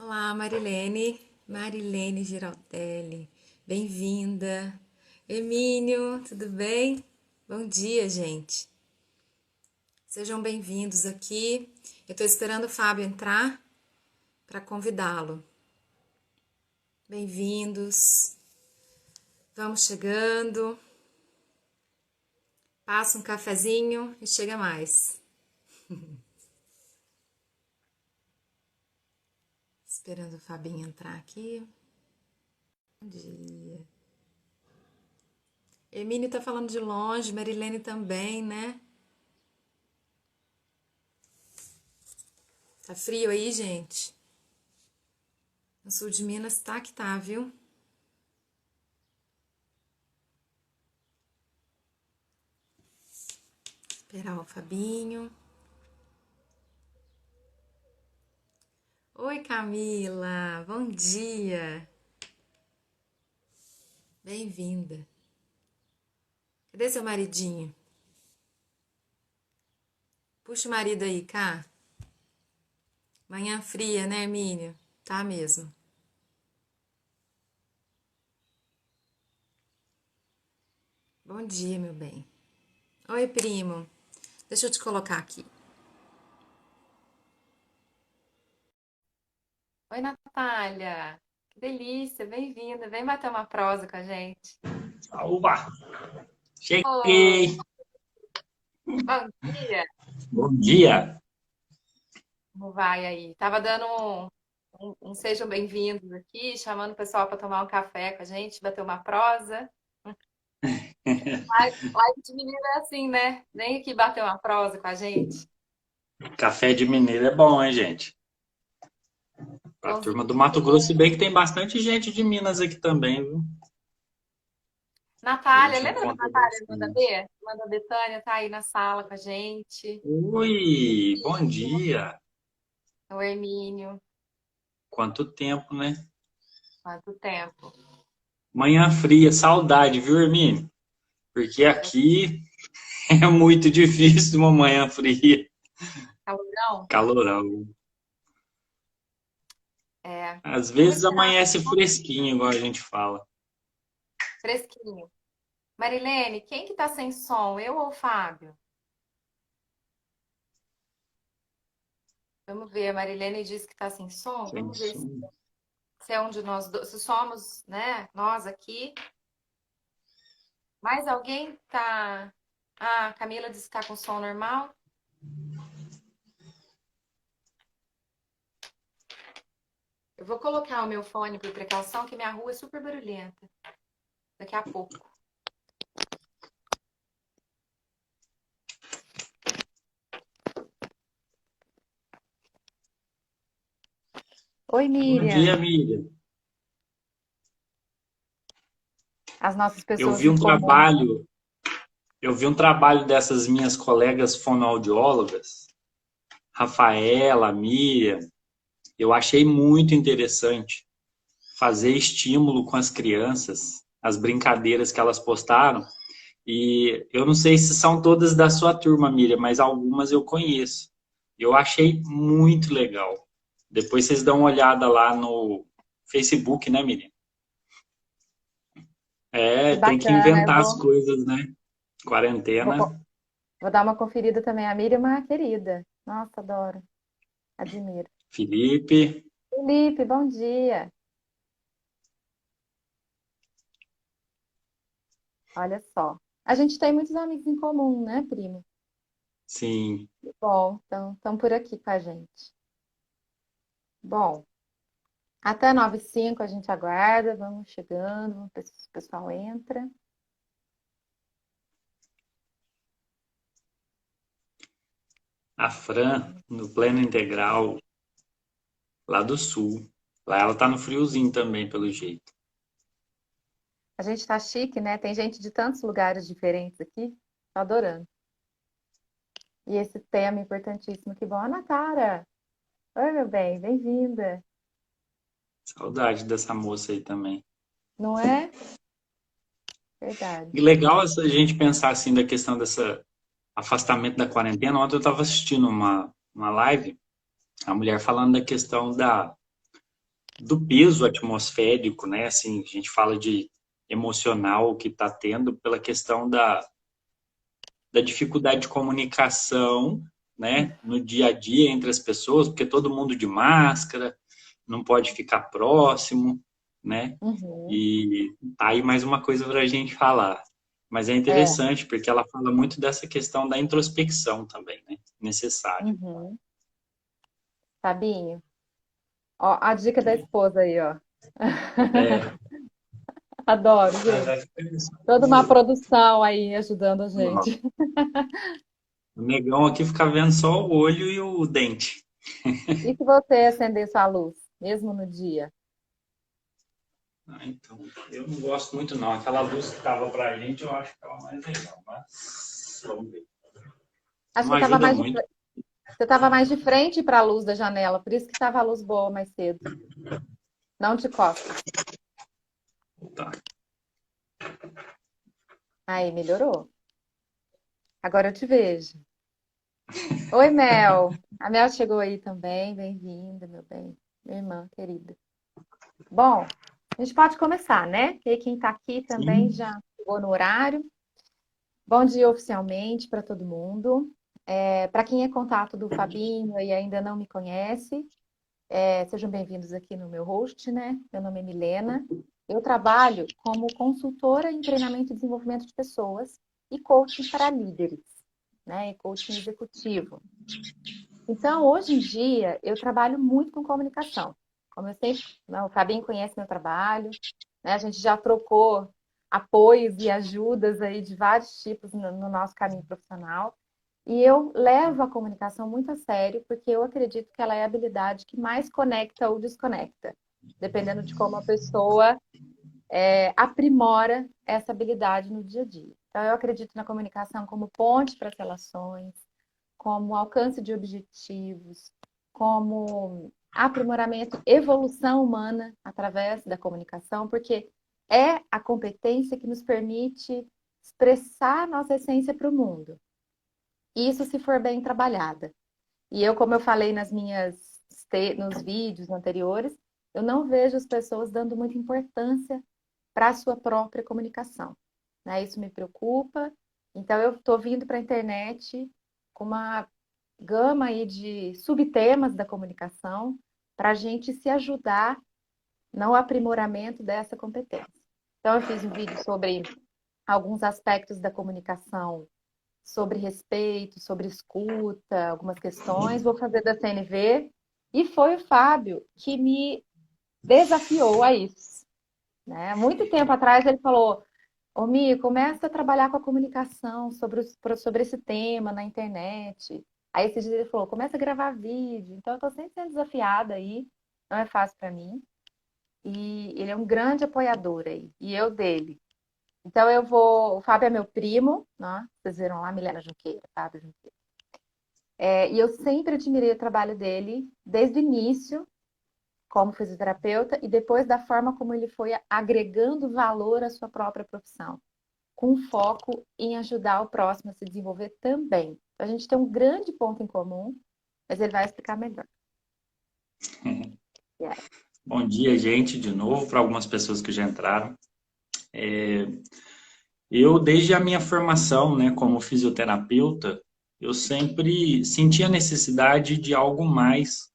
Olá, Marilene. Marilene Giraldelli. Bem-vinda. Emílio, tudo bem? Bom dia, gente. Sejam bem-vindos aqui. Eu estou esperando o Fábio entrar para convidá-lo. Bem-vindos. Vamos chegando. Passa um cafezinho e chega mais. Esperando o Fabinho entrar aqui. Bom dia. Emílio tá falando de longe, Marilene também, né? Tá frio aí, gente? No sul de Minas tá que tá, viu? Esperar o Fabinho. Oi, Camila. Bom dia. Bem-vinda. Cadê seu maridinho? Puxa o marido aí, cá. Manhã fria, né, Emílio? Tá mesmo. Bom dia, meu bem. Oi, primo. Deixa eu te colocar aqui. Oi, Natália. Que delícia, bem-vinda. Vem bater uma prosa com a gente. Oba, Oh, cheguei. bom dia. Bom dia. Como vai aí? Tava dando um sejam bem-vindos aqui, chamando o pessoal para tomar um café com a gente, bater uma prosa. Live de mineiro é assim, né? Vem aqui bater uma prosa com a gente. Café de Mineiro é bom, hein, gente? Pra Pãozinho turma do de Mato Grosso, se queijo. bem que tem bastante gente de Minas aqui também, viu? A Natália, gente lembra da encontra Natália Irmã bastante. B? Irmã da Betânia tá aí na sala com a gente. Oi, bom dia. O Hermínio. Quanto tempo, né? Quanto tempo? Manhã fria, saudade, viu, Hermínio? Porque aqui é muito difícil uma manhã fria. Calorão? Calorão. É. Às Vamos vezes esperar amanhece fresquinho, igual a gente fala. fresquinho. Marilene, quem que tá sem som? Eu ou o Fábio? Vamos ver, a Marilene disse que tá sem som. Sem Vamos ver se som. se é um de nós dois, se somos, né, nós aqui. Mais alguém tá. Ah, a Camila disse que tá com som normal. Eu vou colocar o meu fone por precaução, que minha rua é super barulhenta. Daqui a pouco. Oi, Bom dia, Miriam. Miriam. As nossas Eu pessoas vi em um comum. trabalho Eu vi um trabalho dessas minhas colegas fonoaudiólogas, Rafaela, Miriam, eu achei muito interessante fazer estímulo com as crianças, as brincadeiras que elas postaram. E eu não sei se são todas da sua turma, Miriam, mas algumas eu conheço. Eu achei muito legal. Depois vocês dão uma olhada lá no Facebook, né, Miriam? Que É, tem que bacana. inventar as coisas, né? Vou, Quarentena. co- vou dar uma conferida também. A Miriam é uma querida. Nossa, adoro. Admiro. Felipe, Felipe, bom dia. Olha só. A gente tem muitos amigos em comum, né, primo? sim. Que bom, então estão por aqui com a gente. Bom, até 9h05 a gente aguarda, vamos chegando, vamos ver se o pessoal entra. A Fran, no pleno integral, lá do sul. Lá ela tá no friozinho também, pelo jeito. A gente tá chique, né? Tem gente de tantos lugares diferentes aqui. Tô adorando. E esse tema importantíssimo, que bom. Ana Tara! Oi, meu bem, bem-vinda. Saudade dessa moça aí também. Não é? Verdade. E legal essa gente pensar assim da questão dessa afastamento da quarentena. Ontem eu estava assistindo uma live, a mulher falando da questão da do peso atmosférico, né? Assim, a gente fala de emocional que está tendo pela questão da dificuldade de comunicação, né? No dia a dia entre as pessoas, porque todo mundo de máscara, não pode ficar próximo, né? Uhum. E tá aí mais uma coisa para a gente falar. Mas é É. interessante, porque ela fala muito dessa questão da introspecção também, né? Necessário. Uhum. Fabinho, ó, a dica da esposa aí, ó. É, Adoro, gente. Toda uma produção aí ajudando a ó, gente. o negão aqui fica vendo só o olho e o dente. E se você acender sua luz, mesmo no dia? Ah, então, eu não gosto muito não. Aquela luz que tava pra gente, eu acho que tava mais legal, mas vamos ver. Acho Não que estava ajuda mais muito. você estava mais de frente para a luz da janela, por isso que estava a luz boa mais cedo. Não de costas. Tá. Aí, melhorou. Agora eu te vejo. Oi, Mel. A Mel chegou aí também. Bem-vinda, meu bem. Minha irmã querida. Bom, a gente pode começar, né? E quem está aqui também Sim. já chegou no horário. Bom dia oficialmente para todo mundo. Para quem é contato do Fabinho e ainda não me conhece, sejam bem-vindos aqui no meu host, né? Meu nome é Milena. Eu trabalho como consultora em treinamento e desenvolvimento de pessoas e coaching para líderes, né? E coaching executivo. Então, hoje em dia, eu trabalho muito com comunicação. Como eu sempre, né, o Fabinho conhece meu trabalho, né? A gente já trocou apoios e ajudas aí de vários tipos no nosso caminho profissional. E eu levo a comunicação muito a sério, porque eu acredito que ela é a habilidade que mais conecta ou desconecta, dependendo de como a pessoa aprimora essa habilidade no dia a dia. Então, eu acredito na comunicação como ponte para as relações, como alcance de objetivos, como aprimoramento, evolução humana através da comunicação, porque é a competência que nos permite expressar nossa essência para o mundo. Isso se for bem trabalhada. E eu, como eu falei nos vídeos anteriores, eu não vejo as pessoas dando muita importância para a sua própria comunicação, né? Isso me preocupa. Então, eu estou vindo para a internet com uma gama aí de subtemas da comunicação para a gente se ajudar no aprimoramento dessa competência. Então, eu fiz um vídeo sobre alguns aspectos da comunicação, sobre respeito, sobre escuta, algumas questões. Vou fazer da CNV. E foi o Fábio que me desafiou a isso, né? Muito tempo atrás ele falou: Ô, Mi, começa a trabalhar com a comunicação sobre esse tema na internet. Aí esse dia ele falou, começa a gravar vídeo. Então eu estou sempre sendo desafiada aí, não é fácil para mim. E ele é um grande apoiador aí, e eu dele. Então eu vou. O Fábio é meu primo, né? Vocês viram lá, Milena Junqueira, Fábio Junqueira. E eu sempre admirei o trabalho dele, desde o início, como fisioterapeuta, e depois da forma como ele foi agregando valor à sua própria profissão, com foco em ajudar o próximo a se desenvolver também. A gente tem um grande ponto em comum, mas ele vai explicar melhor. Yeah. Bom dia, gente, de novo, para algumas pessoas que já entraram. Eu, desde a minha formação, né, como fisioterapeuta, eu sempre senti a necessidade de algo mais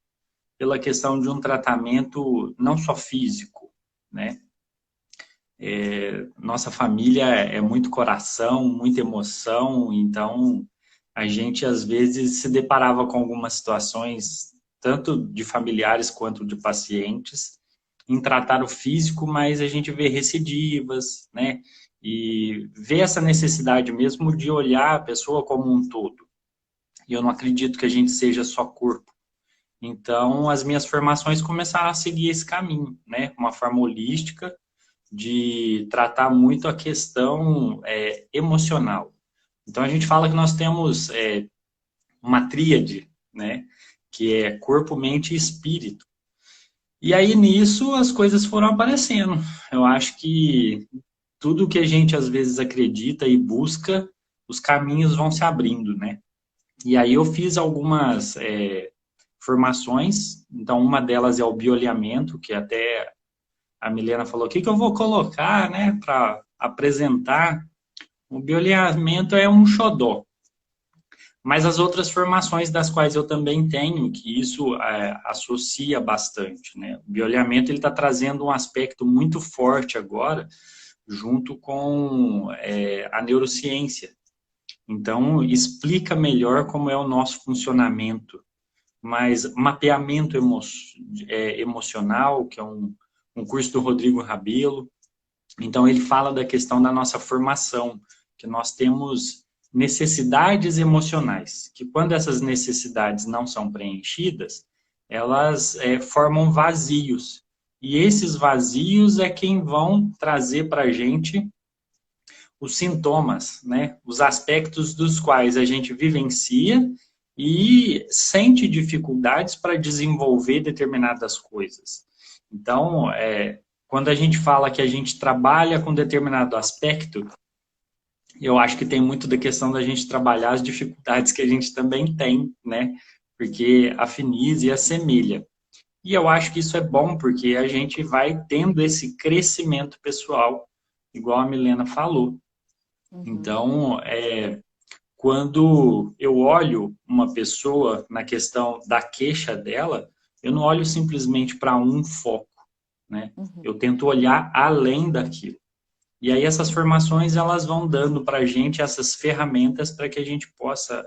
pela questão de um tratamento não só físico, né? Nossa família é muito coração, muita emoção, então a gente às vezes se deparava com algumas situações, tanto de familiares quanto de pacientes, em tratar o físico, mas a gente vê recidivas, né? E vê essa necessidade mesmo de olhar a pessoa como um todo. E eu não acredito que a gente seja só corpo. Então, as minhas formações começaram a seguir esse caminho, né? Uma forma holística de tratar muito a questão emocional. Então, a gente fala que nós temos uma tríade, né? Que é corpo, mente e espírito. E aí, nisso, as coisas foram aparecendo. Eu acho que tudo que a gente, às vezes, acredita e busca, os caminhos vão se abrindo, né? E aí eu fiz algumas formações. Então, uma delas é o bioalinhamento, que até a Milena falou, o que eu vou colocar, né, para apresentar? O bioalinhamento é um xodó. Mas as outras formações das quais eu também tenho, que isso associa bastante, né? O bioalinhamento ele está trazendo um aspecto muito forte agora, junto com a neurociência. Então, explica melhor como é o nosso funcionamento. Mas mapeamento emocional, que é um curso do Rodrigo Rabelo. Então, ele fala da questão da nossa formação, que nós temos necessidades emocionais, que quando essas necessidades não são preenchidas, elas formam vazios. E esses vazios é quem vão trazer para a gente os sintomas, né? Os aspectos dos quais a gente vivencia e sente dificuldades para desenvolver determinadas coisas. Então, quando a gente fala que a gente trabalha com determinado aspecto, eu acho que tem muito da questão da gente trabalhar as dificuldades que a gente também tem, né? Porque afiniza e assemelha. E eu acho que isso é bom, porque a gente vai tendo esse crescimento pessoal, igual a Milena falou. Uhum. Então, quando eu olho uma pessoa na questão da queixa dela, eu não olho simplesmente para um foco, né? Uhum. Eu tento olhar além daquilo. E aí essas formações, elas vão dando para a gente essas ferramentas para que a gente possa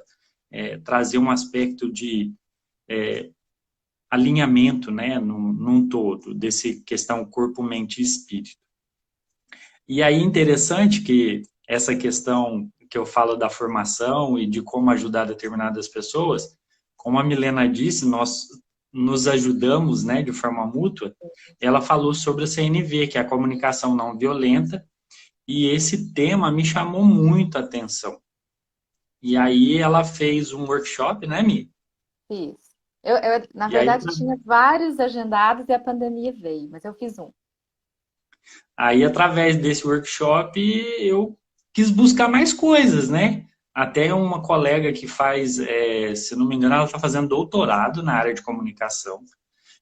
trazer um aspecto de alinhamento, né, num todo, desse questão corpo, mente e espírito. E aí interessante que essa questão que eu falo da formação e de como ajudar determinadas pessoas, como a Milena disse, nós nos ajudamos, né, de forma mútua. Ela falou sobre a CNV, que é a comunicação não violenta, e esse tema me chamou muito a atenção. E aí ela fez um workshop, né, Mi? Fiz. Na E aí, verdade, tinha vários agendados e a pandemia veio, mas eu fiz um. através desse workshop, eu quis buscar mais coisas, né? Até uma colega que faz, se não me engano, ela está fazendo doutorado na área de comunicação.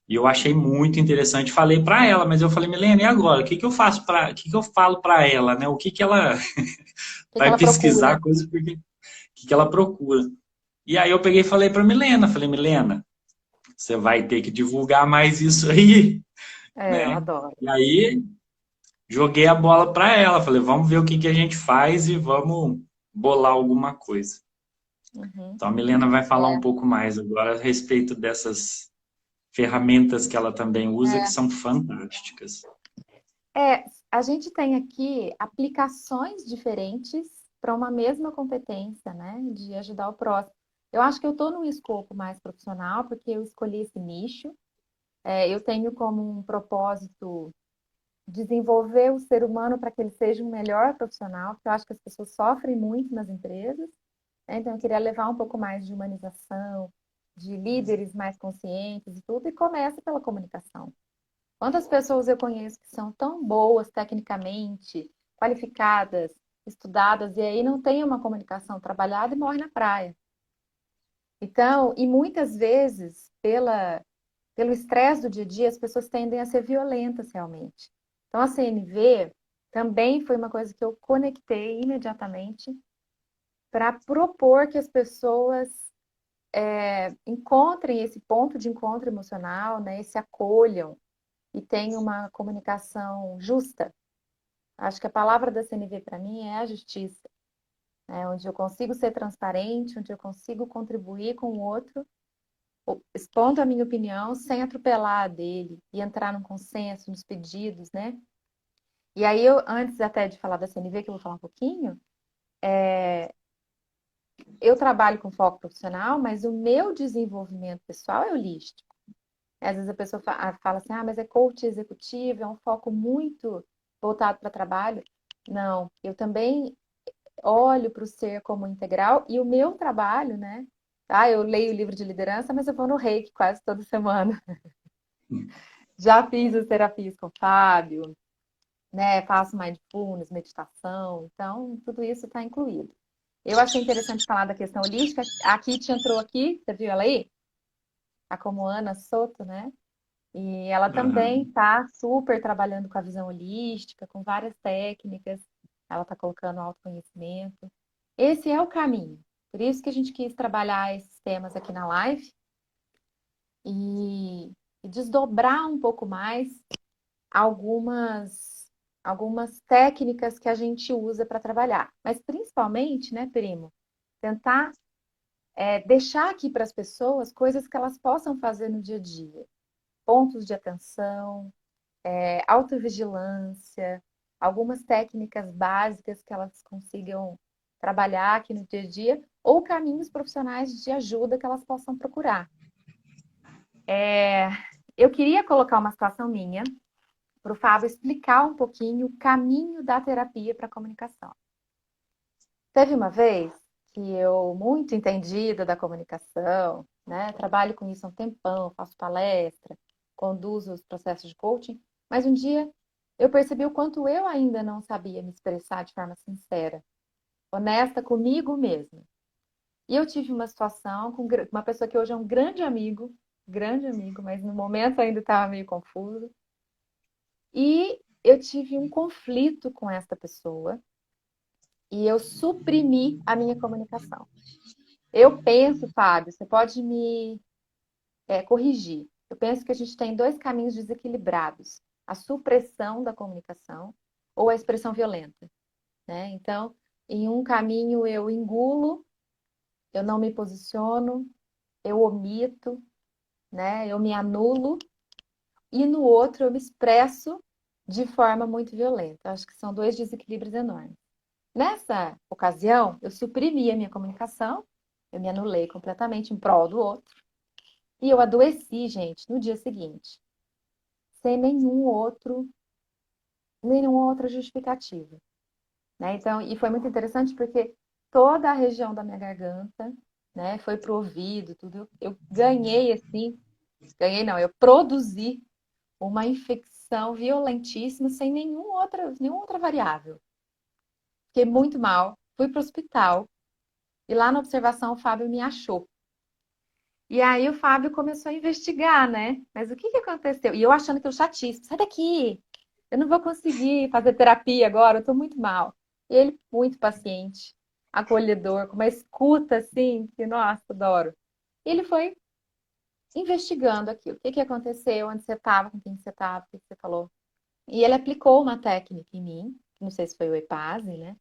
E eu achei muito interessante. Falei para ela, mas eu falei, Milena, e agora? O que que eu faço o que que eu falo para ela, né? O que que ela O que que vai ela procura? pesquisar coisas porque o que que ela procura? E aí eu peguei e falei para Milena, falei, Milena, você vai ter que divulgar mais isso aí, É, eu né? adoro. E aí joguei a bola para ela, falei, vamos ver o que que a gente faz e vamos bolar alguma coisa. Uhum. Então a Milena vai falar um É, pouco mais agora a respeito dessas ferramentas que ela também usa, que são fantásticas. a gente tem aqui aplicações diferentes para uma mesma competência, né? De ajudar o próximo. Eu acho que eu estou num escopo mais profissional, porque eu escolhi esse nicho. Eu tenho como um propósito desenvolver o ser humano para que ele seja um melhor profissional, porque eu acho que as pessoas sofrem muito nas empresas, né? Então, eu queria levar um pouco mais de humanização, de líderes mais conscientes e tudo, e começa pela comunicação. Quantas pessoas eu conheço que são tão boas tecnicamente, qualificadas, estudadas, e aí não tem uma comunicação trabalhada e morre na praia. Então, e muitas vezes, pelo estresse do dia a dia, as pessoas tendem a ser violentas realmente. Então, a CNV também foi uma coisa que eu conectei imediatamente para propor que as pessoas encontrem esse ponto de encontro emocional, né, e se acolham e tenham uma comunicação justa. Acho que a palavra da CNV para mim é a justiça, né, onde eu consigo ser transparente, onde eu consigo contribuir com o outro expondo a minha opinião sem atropelar a dele e entrar num consenso nos pedidos, né? E aí eu, antes até de falar da CNV, que eu vou falar um pouquinho, eu trabalho com foco profissional, mas o meu desenvolvimento pessoal é holístico. Às vezes a pessoa fala assim, mas é coach executivo, é um foco muito voltado para trabalho. Não, eu também olho para o ser como integral e o meu trabalho, né? Eu leio o livro de liderança, mas eu vou no Reiki quase toda semana. Já fiz as terapias com o Fábio, né? Faço mindfulness, meditação, então tudo isso está incluído. Eu achei interessante falar da questão holística. A Kit entrou aqui, você viu ela aí? tá como Ana Soto, né? E ela também Aham. está super trabalhando com a visão holística, com várias técnicas. Ela está colocando autoconhecimento. Esse é o caminho. Por isso que a gente quis trabalhar esses temas aqui na live e, e desdobrar um pouco mais algumas, algumas técnicas que a gente usa para trabalhar. Mas principalmente, né, primo, tentar deixar aqui para as pessoas coisas que elas possam fazer no dia a dia. Pontos de atenção, autovigilância, algumas técnicas básicas que elas consigam trabalhar aqui no dia a dia, ou caminhos profissionais de ajuda que elas possam procurar. Eu queria colocar uma situação minha para o Fábio explicar um pouquinho o caminho da terapia para a comunicação. Teve uma vez que eu, muito entendida da comunicação, né, trabalho com isso há um tempão, faço palestra, conduzo os processos de coaching, mas um dia eu percebi o quanto eu ainda não sabia me expressar de forma sincera, honesta comigo mesma. E eu tive uma situação com uma pessoa que hoje é um grande amigo, mas no momento ainda estava meio confuso. E eu tive um conflito com esta pessoa e eu suprimi a minha comunicação. Eu penso, Fábio, você pode me corrigir. Eu penso que a gente tem dois caminhos desequilibrados: a supressão da comunicação ou a expressão violenta, né? Então, em um caminho eu engulo, eu não me posiciono, eu omito, né? Eu me anulo, e no outro eu me expresso de forma muito violenta. Acho que são dois desequilíbrios enormes. Nessa ocasião, eu suprimi a minha comunicação, eu me anulei completamente em prol do outro. E eu adoeci, gente, no dia seguinte, sem nenhuma outra justificativa, né? Então, e foi muito interessante porque toda a região da minha garganta, né, foi pro ouvido, tudo. Eu ganhei assim, ganhei não, eu produzi uma infecção violentíssima sem nenhuma outra variável. Fiquei muito mal, fui pro hospital e lá na observação o Fábio me achou. E aí o Fábio começou a investigar, né? Mas o que que aconteceu? E eu achando que eu chatíssimo, sai daqui, eu não vou conseguir fazer terapia agora, eu tô muito mal. E ele muito paciente, acolhedor, com uma escuta assim, que nossa, adoro. E ele foi investigando aquilo. O que que aconteceu, onde você estava, com quem você estava, o que que você falou. E ele aplicou uma técnica em mim, não sei se foi o EPASE, né?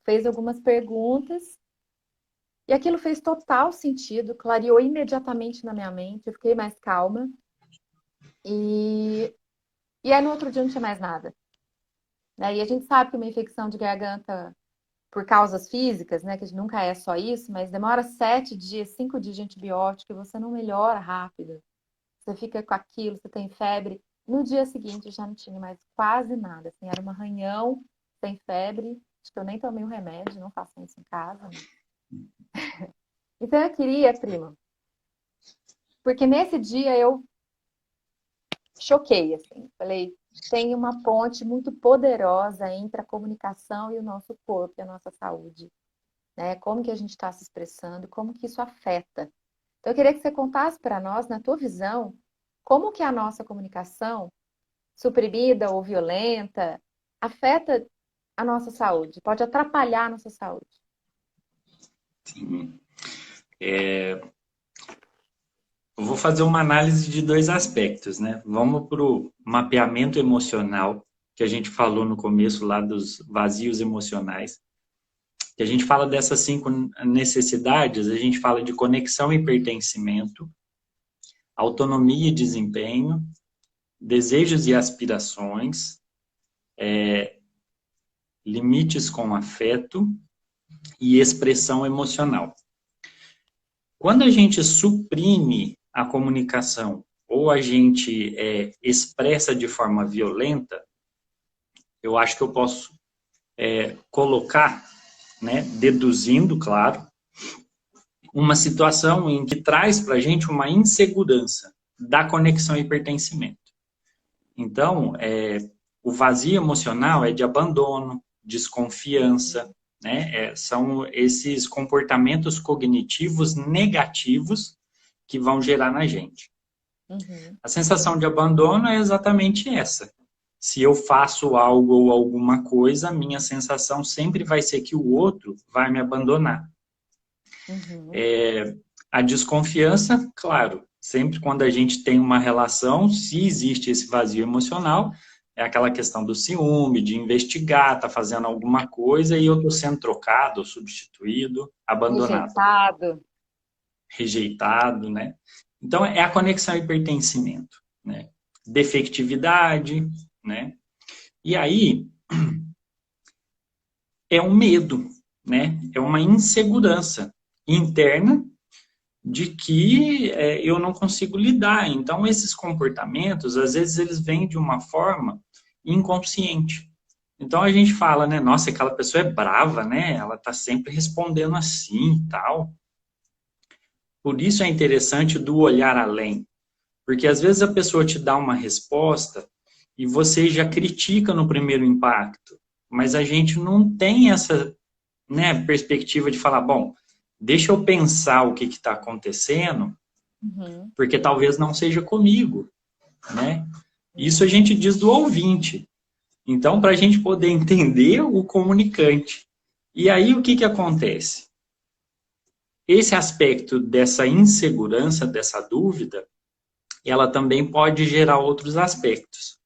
Fez algumas perguntas e aquilo fez total sentido, clareou imediatamente na minha mente, eu fiquei mais calma. E, e aí no outro dia não tinha mais nada. Né? E a gente sabe que uma infecção de garganta por causas físicas, né, que nunca é só isso, mas demora 7 dias, 5 dias de antibiótico e você não melhora rápido. Você fica com aquilo, você tem febre. No dia seguinte já não tinha mais quase nada. Assim, era um arranhão, sem febre. Acho que eu nem tomei o remédio, não façam isso em casa. Né? Então eu queria, prima, porque nesse dia eu choquei, assim. Falei, tem uma ponte muito poderosa entre a comunicação e o nosso corpo e a nossa saúde. Né? Como que a gente está se expressando, como que isso afeta. Então, eu queria que você contasse para nós, na tua visão, como que a nossa comunicação, suprimida ou violenta, afeta a nossa saúde, pode atrapalhar a nossa saúde. Sim. Eu vou fazer uma análise de dois aspectos, né? Vamos para o mapeamento emocional, que a gente falou no começo lá dos vazios emocionais. Que a gente fala dessas 5 necessidades, a gente fala de conexão e pertencimento, autonomia e desempenho, desejos e aspirações, limites com afeto e expressão emocional. Quando a gente suprime a comunicação ou a gente expressa de forma violenta, eu acho que eu posso colocar, né, deduzindo, claro, uma situação em que traz para a gente uma insegurança da conexão e pertencimento. Então, o vazio emocional é de abandono, desconfiança, né? São esses comportamentos cognitivos negativos que vão gerar na gente. Uhum. A sensação de abandono é exatamente essa. Se eu faço algo ou alguma coisa, a minha sensação sempre vai ser que o outro vai me abandonar. Uhum. A desconfiança, claro, sempre quando a gente tem uma relação, se existe esse vazio emocional, é aquela questão do ciúme, de investigar, tá fazendo alguma coisa e eu tô sendo trocado, substituído, abandonado, Rejeitado. rejeitado, né? Então é a conexão e pertencimento, né? Defectividade, né? E aí é um medo, né? É uma insegurança interna de que eu não consigo lidar. Então, esses comportamentos, às vezes, eles vêm de uma forma inconsciente. Então, a gente fala, né? Nossa, aquela pessoa é brava, né? Ela tá sempre respondendo assim e tal. Por isso é interessante do olhar além. Porque, às vezes, a pessoa te dá uma resposta e você já critica no primeiro impacto. Mas a gente não tem essa, né, perspectiva de falar, bom, deixa eu pensar o que está acontecendo, Uhum. porque talvez não seja comigo, né? Isso a gente diz do ouvinte. Então, para a gente poder entender o comunicante. E aí, o que, que acontece? Esse aspecto dessa insegurança, dessa dúvida, ela também pode gerar outros aspectos.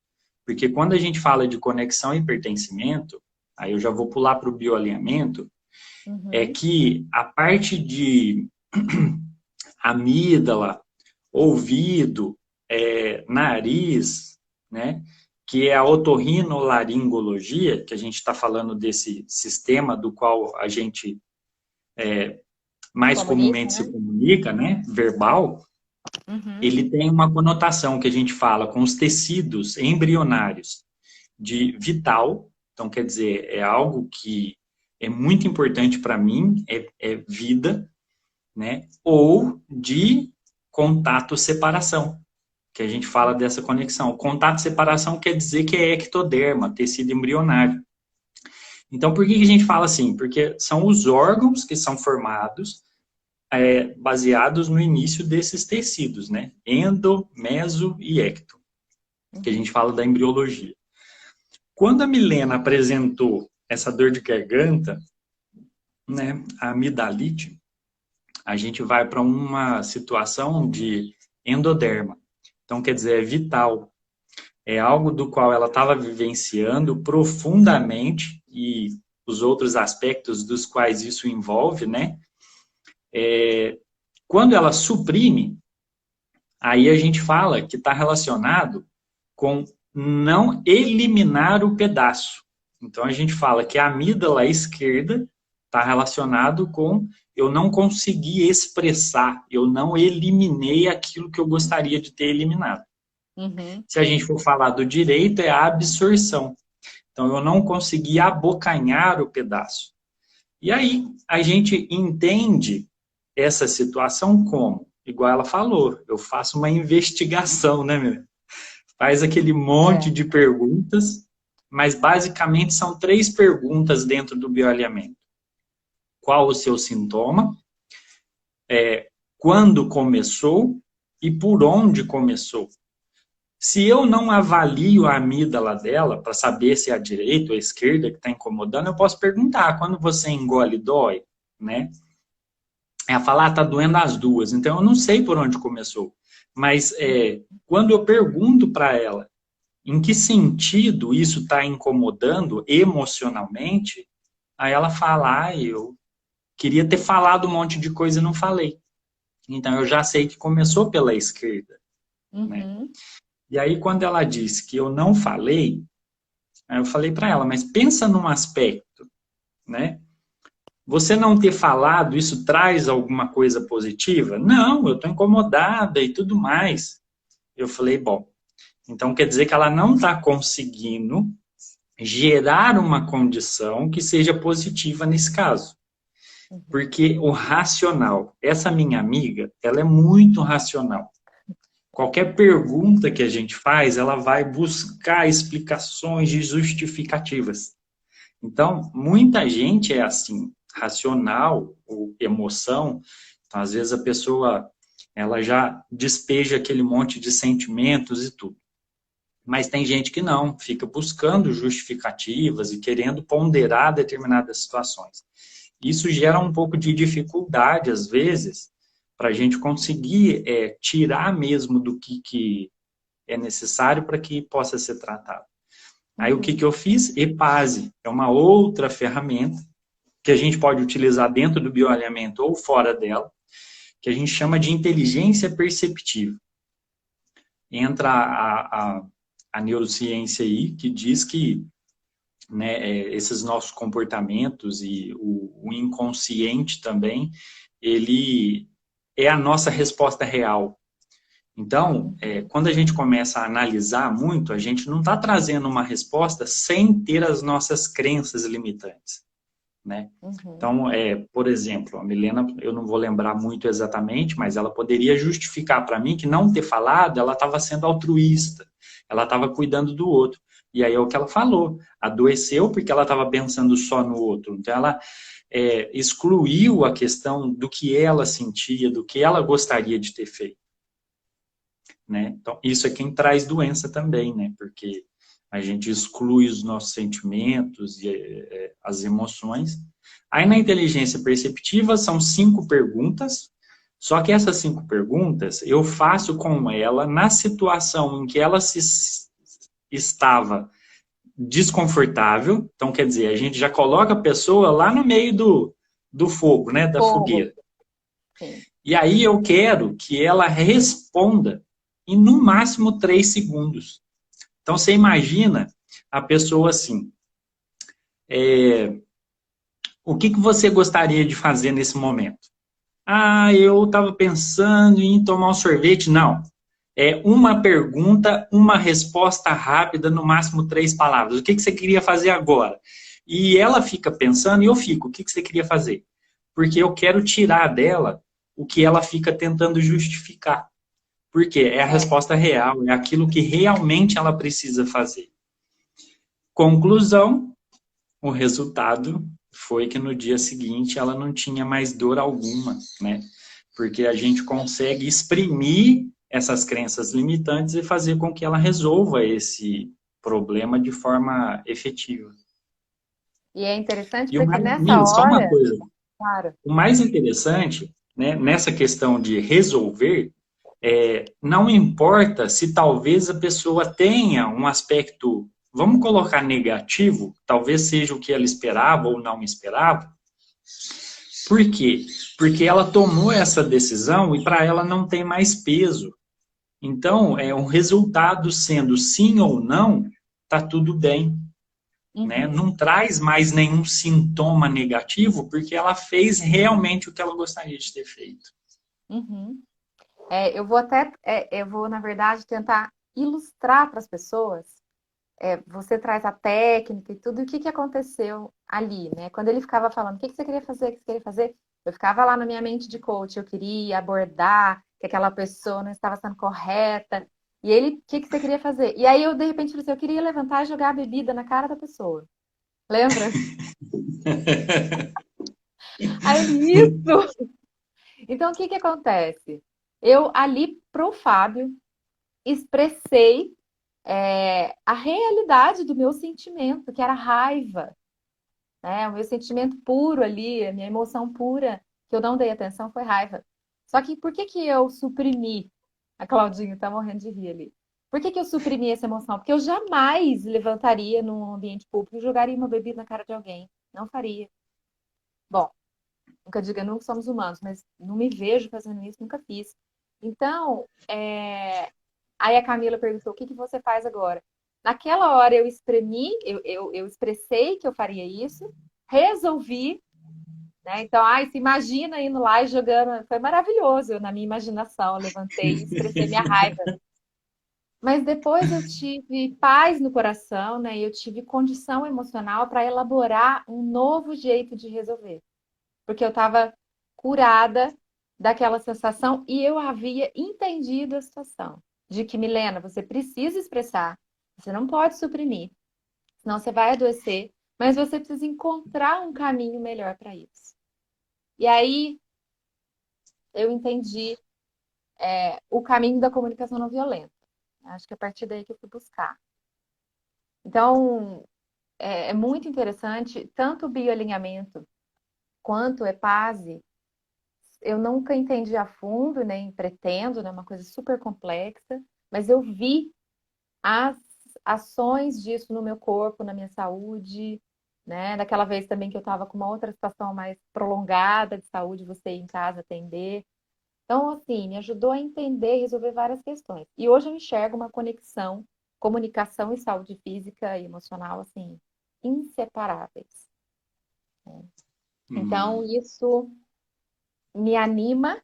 Porque quando a gente fala de conexão e pertencimento, aí eu já vou pular para o bioalinhamento, é Uhum. que a parte de amígdala, ouvido, nariz, né? Que é a otorrinolaringologia, que a gente está falando desse sistema do qual a gente mais Comunica, comumente se né? comunica, né? Verbal, Uhum. ele tem uma conotação que a gente fala com os tecidos embrionários de vital, então quer dizer, é algo que é muito importante para mim, é vida, né? Ou de contato-separação, que a gente fala dessa conexão. Contato-separação quer dizer que é ectoderma, tecido embrionário. Então, por que a gente fala assim? Porque são os órgãos que são formados baseados no início desses tecidos, né? Endo, meso e ecto, que a gente Uhum. fala da embriologia. Quando a Milena apresentou essa dor de garganta, né, a amidalite, a gente vai para uma situação de endoderma. Então, quer dizer, é vital. É algo do qual ela estava vivenciando profundamente e os outros aspectos dos quais isso envolve, né? Quando ela suprime, aí a gente fala que está relacionado com não eliminar o pedaço. Então a gente fala que a amígdala esquerda está relacionado com eu não consegui expressar, eu não eliminei aquilo que eu gostaria de ter eliminado. Uhum. Se a gente for falar do direito, é a absorção. Então eu não consegui abocanhar o pedaço. E aí a gente entende essa situação como? Igual ela falou, eu faço uma investigação, né, meu? Faz aquele monte É. de perguntas, mas basicamente são 3 perguntas dentro do bioalinhamento. Qual o seu sintoma? Quando começou? E por onde começou? Se eu não avalio a amígdala dela para saber se é a direita ou a esquerda que está incomodando, eu posso perguntar, quando você engole, dói? Né? Ela fala, tá doendo as duas. Então, eu não sei por onde começou. Mas quando eu pergunto para ela em que sentido isso está incomodando emocionalmente, aí ela fala, eu queria ter falado um monte de coisa e não falei. Então, eu já sei que começou pela esquerda, né? Uhum. E aí, quando ela disse que eu não falei, aí eu falei para ela, mas pensa num aspecto, né? Você não ter falado, isso traz alguma coisa positiva? Não, eu estou incomodada e tudo mais. Eu falei, bom, então quer dizer que ela não está conseguindo gerar uma condição que seja positiva nesse caso. Uhum. Porque o racional, essa minha amiga, ela é muito racional. Qualquer pergunta que a gente faz, ela vai buscar explicações e justificativas. Então, muita gente é assim, racional ou emoção. Então, às vezes a pessoa ela já despeja aquele monte de sentimentos e tudo. Mas tem gente que não, fica buscando justificativas e querendo ponderar determinadas situações. Isso gera um pouco de dificuldade, às vezes, para a gente conseguir tirar mesmo do que é necessário para que possa ser tratado. Aí o que eu fiz? EPASE é uma outra ferramenta que a gente pode utilizar dentro do bioalinhamento ou fora dela, que a gente chama de inteligência perceptiva. Entra a neurociência aí, que diz que, né, esses nossos comportamentos e o inconsciente também, ele é a nossa resposta real. Então, quando a gente começa a analisar muito, a gente não está trazendo uma resposta sem ter as nossas crenças limitantes, né? Então, por exemplo, a Milena, eu não vou lembrar muito exatamente, mas ela poderia justificar para mim que não ter falado, ela estava sendo altruísta, ela estava cuidando do outro. E aí é o que ela falou, adoeceu porque ela estava pensando só no outro. Então, ela excluiu a questão do que ela sentia, do que ela gostaria de ter feito. Né? Então, isso é quem traz doença também, né? Porque a gente exclui os nossos sentimentos e as emoções. Aí na inteligência perceptiva são 5 perguntas, só que essas 5 perguntas eu faço com ela na situação em que ela estava desconfortável. Então, quer dizer, a gente já coloca a pessoa lá no meio do fogo, né? Da fogueira. Sim. E aí eu quero que ela responda em no máximo 3 segundos. Então você imagina a pessoa assim, o que você gostaria de fazer nesse momento? Ah, eu estava pensando em tomar um sorvete. Não. É uma pergunta, uma resposta rápida, no máximo 3 palavras. O que você queria fazer agora? E ela fica pensando e eu fico, o que você queria fazer? Porque eu quero tirar dela o que ela fica tentando justificar. Porque é a resposta real, é aquilo que realmente ela precisa fazer. Conclusão, o resultado foi que no dia seguinte ela não tinha mais dor alguma, né? Porque a gente consegue exprimir essas crenças limitantes e fazer com que ela resolva esse problema de forma efetiva. E é interessante E o porque mais, nessa Mila, só uma hora, coisa, claro, o mais interessante, né, nessa questão de resolver, não importa se talvez a pessoa tenha um aspecto, vamos colocar negativo, talvez seja o que ela esperava ou não esperava. Por quê? Porque ela tomou essa decisão e para ela não tem mais peso. Então, um resultado sendo sim ou não, tá tudo bem. Né? Não traz mais nenhum sintoma negativo, porque ela fez realmente o que ela gostaria de ter feito. Eu vou, na verdade, tentar ilustrar para as pessoas. Você traz a técnica e tudo, o que aconteceu ali, né? Quando ele ficava falando, o que você queria fazer, o que você queria fazer? Eu ficava lá na minha mente de coach, eu queria abordar que aquela pessoa não estava sendo correta. E ele, o que você queria fazer? E aí eu, de repente, falei assim, eu queria levantar e jogar a bebida na cara da pessoa. Lembra? Aí ele, isso! Então, o que acontece? Eu ali pro Fábio expressei a realidade do meu sentimento, que era raiva, né? O meu sentimento puro ali, a minha emoção pura, que eu não dei atenção, foi raiva. Só que por que eu suprimi? A Claudinha tá morrendo de rir ali. Por que eu suprimi essa emoção? Porque eu jamais levantaria num ambiente público e jogaria uma bebida na cara de alguém. Não faria. Bom, nunca diga nunca somos humanos, mas não me vejo fazendo isso, nunca fiz. Então, aí a Camila perguntou: o que você faz agora? Naquela hora eu exprimi, eu expressei que eu faria isso, resolvi, né? Então, se imagina indo lá e jogando. Foi maravilhoso, eu, na minha imaginação, eu levantei e expressei minha raiva. Mas depois eu tive paz no coração, né? E eu tive condição emocional para elaborar um novo jeito de resolver. Porque eu estava curada daquela sensação e eu havia entendido a situação. De que, Milena, você precisa expressar, você não pode suprimir, senão você vai adoecer, mas você precisa encontrar um caminho melhor para isso. E aí eu entendi o caminho da comunicação não violenta. Acho que é a partir daí que eu fui buscar. Então, é muito interessante, tanto o bioalinhamento quanto o EPASE, eu nunca entendi a fundo, nem pretendo, né? Uma coisa super complexa, mas eu vi as ações disso no meu corpo, na minha saúde, né? Daquela vez também que eu estava com uma outra situação mais prolongada de saúde, você ir em casa atender. Então, assim, me ajudou a entender e resolver várias questões. E hoje eu enxergo uma conexão, comunicação e saúde física e emocional, assim, inseparáveis. Então, Hum, isso me anima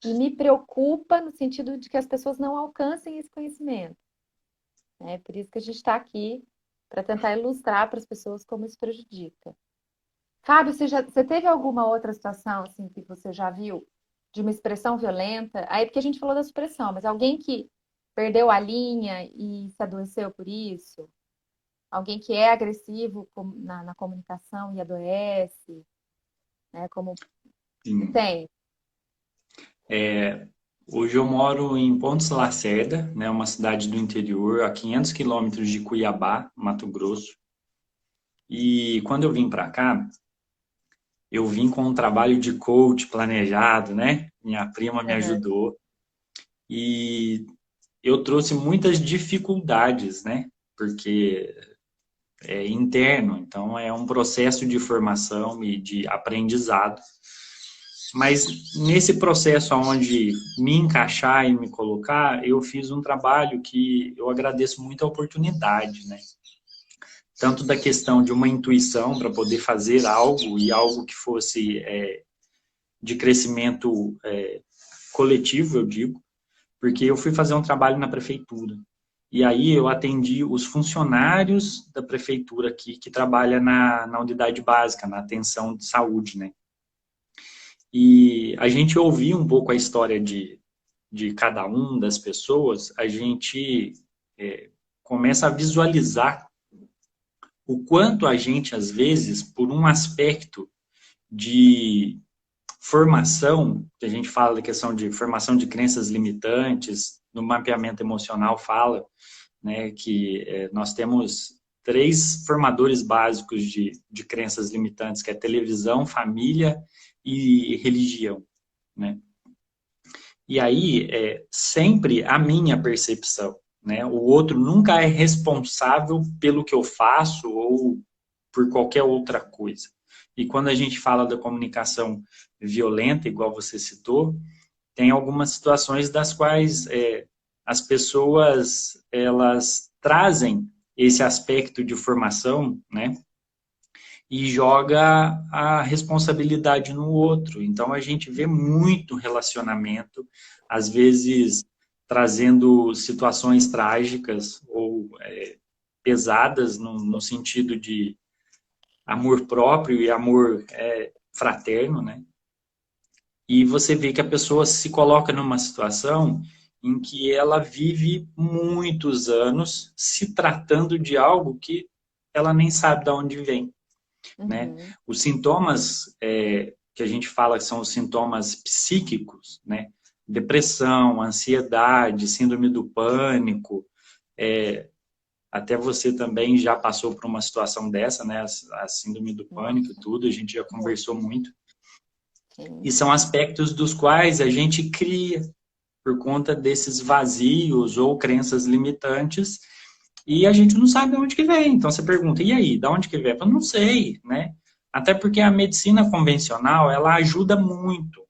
e me preocupa no sentido de que as pessoas não alcancem esse conhecimento. Né? Por isso que a gente está aqui para tentar ilustrar para as pessoas como isso prejudica. Fábio, você teve alguma outra situação assim que você já viu de uma expressão violenta? Aí porque a gente falou da supressão, mas alguém que perdeu a linha e se adoeceu por isso? Alguém que é agressivo na comunicação e adoece, né? Como sim. tem. Hoje eu moro em Pontes Lacerda, né, uma cidade do interior, a 500 quilômetros de Cuiabá, Mato Grosso. E quando eu vim para cá, eu vim com um trabalho de coach planejado, né? Minha prima me Uhum. ajudou e eu trouxe muitas dificuldades, né? Porque é interno, então é um processo de formação e de aprendizado. Mas nesse processo onde me encaixar e me colocar, eu fiz um trabalho que eu agradeço muito a oportunidade, né? Tanto da questão de uma intuição para poder fazer algo e algo que fosse de crescimento coletivo, eu digo, porque eu fui fazer um trabalho na prefeitura. E aí eu atendi os funcionários da prefeitura aqui que trabalha na unidade básica, na atenção de saúde, né? E a gente ouvia um pouco a história de cada um das pessoas, a gente começa a visualizar o quanto a gente, às vezes, por um aspecto de formação, que a gente fala da questão de formação de crenças limitantes, no mapeamento emocional fala, né, que nós temos três formadores básicos de crenças limitantes, que é televisão, família e religião, né? E aí, sempre a minha percepção, né? O outro nunca é responsável pelo que eu faço ou por qualquer outra coisa. E quando a gente fala da comunicação violenta, igual você citou, tem algumas situações das quais as pessoas elas trazem esse aspecto de formação, né? E joga a responsabilidade no outro. Então a gente vê muito relacionamento, às vezes trazendo situações trágicas ou pesadas no sentido de amor próprio e amor fraterno, né? E você vê que a pessoa se coloca numa situação em que ela vive muitos anos se tratando de algo que ela nem sabe de onde vem, né? Uhum. Os sintomas que a gente fala que são os sintomas psíquicos, né? Depressão, ansiedade, síndrome do pânico, até você também já passou por uma situação dessa, né? A síndrome do pânico, Nossa, tudo, a gente já muito, conversou muito. E sim. são aspectos dos quais a gente cria por conta desses vazios ou crenças limitantes e a gente não sabe de onde que vem. Então você pergunta, e aí, de onde que vem? Eu não sei, né? Até porque a medicina convencional, ela ajuda muito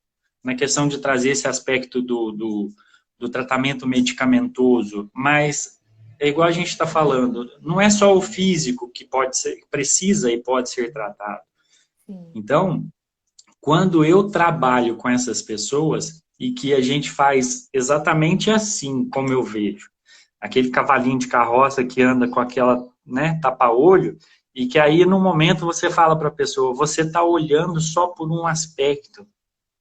na questão de trazer esse aspecto do tratamento medicamentoso, mas é igual a gente está falando, não é só o físico que pode ser, precisa e pode ser tratado. Sim. Então, quando eu trabalho com essas pessoas e que a gente faz exatamente assim, como eu vejo, aquele cavalinho de carroça que anda com aquela, né, tapa-olho, e que aí no momento você fala para a pessoa, você está olhando só por um aspecto,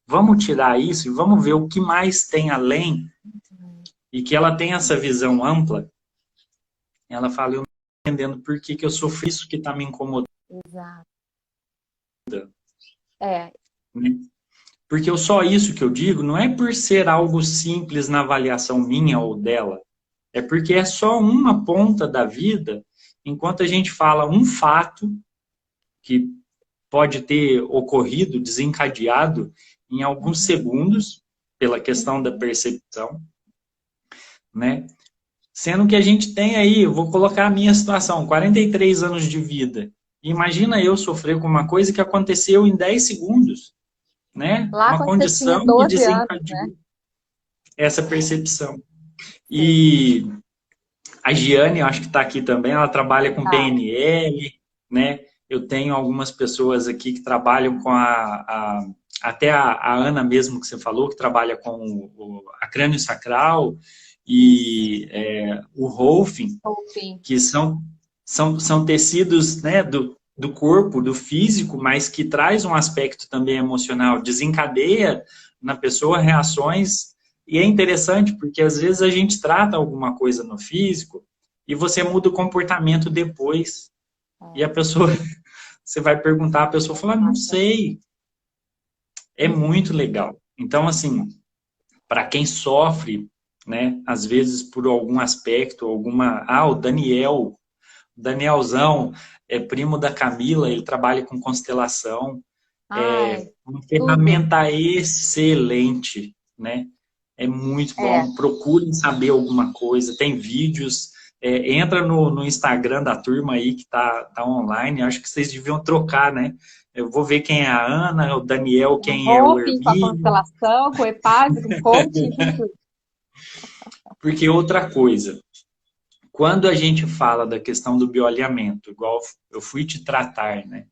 vamos tirar isso e vamos ver o que mais tem além, Uhum. e que ela tem essa visão ampla, ela fala, eu não estou entendendo por que eu sofri isso que está me incomodando, Exato. É, né? Porque só isso que eu digo não é por ser algo simples na avaliação minha ou dela, é porque é só uma ponta da vida, enquanto a gente fala um fato que pode ter ocorrido, desencadeado em alguns Uhum. segundos, pela questão da percepção, né? Sendo que a gente tem aí, eu vou colocar a minha situação, 43 anos de vida. Imagina eu sofrer com uma coisa que aconteceu em 10 segundos, né? Lá Uma quando você tinha condição que 12 anos, né? desencadeou essa percepção. Sim, E a Giane, eu acho que está aqui também, ela trabalha com tá. PNL, né? Eu tenho algumas pessoas aqui que trabalham com até a Ana mesmo que você falou, que trabalha com a crânio sacral Isso. e o Rolfing, Enfim. que são tecidos, né, do corpo, do físico, mas que traz um aspecto também emocional, desencadeia na pessoa reações. E é interessante porque às vezes a gente trata alguma coisa no físico e você muda o comportamento depois. E a É, pessoa, você vai perguntar, a pessoa fala, não exato. sei. É Uhum. muito legal. Então, assim, para quem sofre, né, às vezes por algum aspecto, alguma. Ah, o Danielzão é primo da Camila, ele trabalha com constelação. É Ai, uma tudo. ferramenta excelente, né? É muito É, bom. Procurem saber alguma coisa. Tem vídeos. Entra no Instagram da turma aí que tá online. Acho que vocês deviam trocar, né? Eu vou ver quem é a Ana, o Daniel, com quem é o roupa, com a Hermínio. constelação, com o EPAD, com coaching, com tudo. Porque outra coisa, quando a gente fala da questão do bioalinhamento, igual eu fui te tratar, né?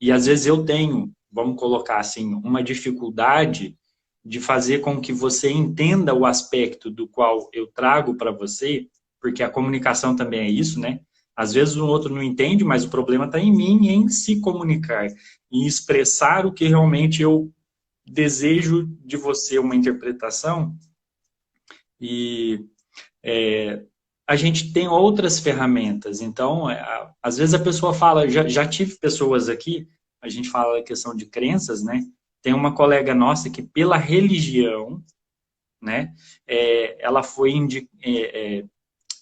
E às vezes eu tenho, vamos colocar assim, uma dificuldade de fazer com que você entenda o aspecto do qual eu trago para você, porque a comunicação também é isso, né? Às vezes o outro não entende, mas o problema está em mim, em se comunicar, em expressar o que realmente eu desejo de você, uma interpretação. E a gente tem outras ferramentas. Então, às vezes a pessoa fala, já tive pessoas aqui, a gente fala a questão de crenças, né? Tem uma colega nossa que, pela religião, né, ela foi,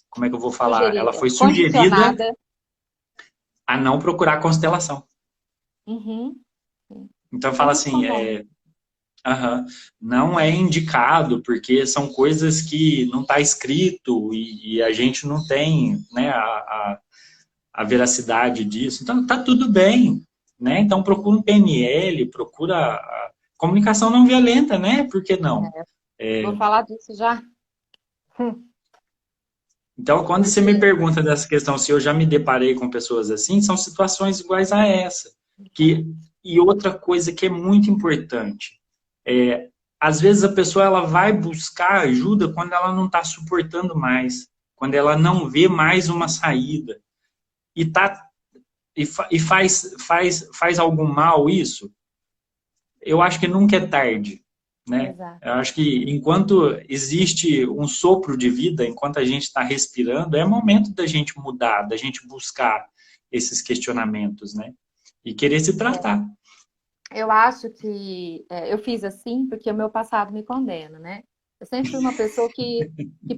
como é que eu vou falar? Ela Sugerida, foi sugerida condicionada. a não procurar constelação. Uhum. Sim. Então, É fala muito assim, comum. aham, não é indicado, porque são coisas que não está escrito e a gente não tem, né, a veracidade disso. Então, tá tudo bem, né? Então, procura um PNL, procura a comunicação não violenta, né? Por que não? É, vou falar disso já. Então, quando você me Porque pergunta dessa questão, se eu já me deparei com pessoas assim, são situações iguais a essa. Que, e outra coisa que é muito importante, às vezes a pessoa ela vai buscar ajuda quando ela não está suportando mais, quando ela não vê mais uma saída. E, tá, e faz algum mal isso, eu acho que nunca é tarde, né? exato. Eu acho que enquanto existe um sopro de vida, enquanto a gente está respirando, é momento da gente mudar, da gente buscar esses questionamentos, né? E querer se tratar. Eu acho que eu fiz assim porque o meu passado me condena, né? Eu sempre fui uma pessoa que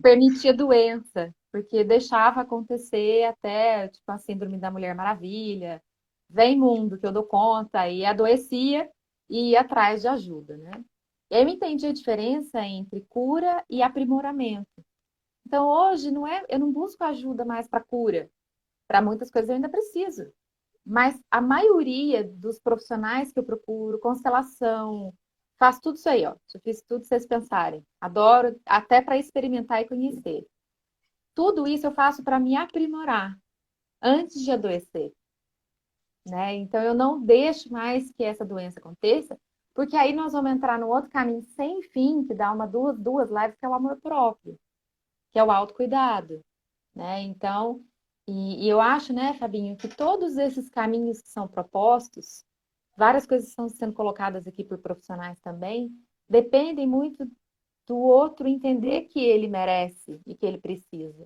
permitia doença, porque deixava acontecer até, tipo, a síndrome da Mulher Maravilha. Vem mundo que eu dou conta, e adoecia e ia atrás de ajuda, né? E aí eu entendi a diferença entre cura e aprimoramento. Então hoje não é, eu não busco ajuda mais para cura. Para muitas coisas eu ainda preciso. Mas a maioria dos profissionais que eu procuro, constelação, faço tudo isso aí, ó. Já fiz tudo vocês pensarem. Adoro, até para experimentar e conhecer. Tudo isso eu faço para me aprimorar antes de adoecer, né? Então eu não deixo mais que essa doença aconteça, porque aí nós vamos entrar no outro caminho sem fim, que dá duas lives, que é o amor próprio, que é o autocuidado, né? Então, e eu acho, né, Fabinho, que todos esses caminhos que são propostos, várias coisas estão sendo colocadas aqui por profissionais também, dependem muito do outro entender que ele merece e que ele precisa.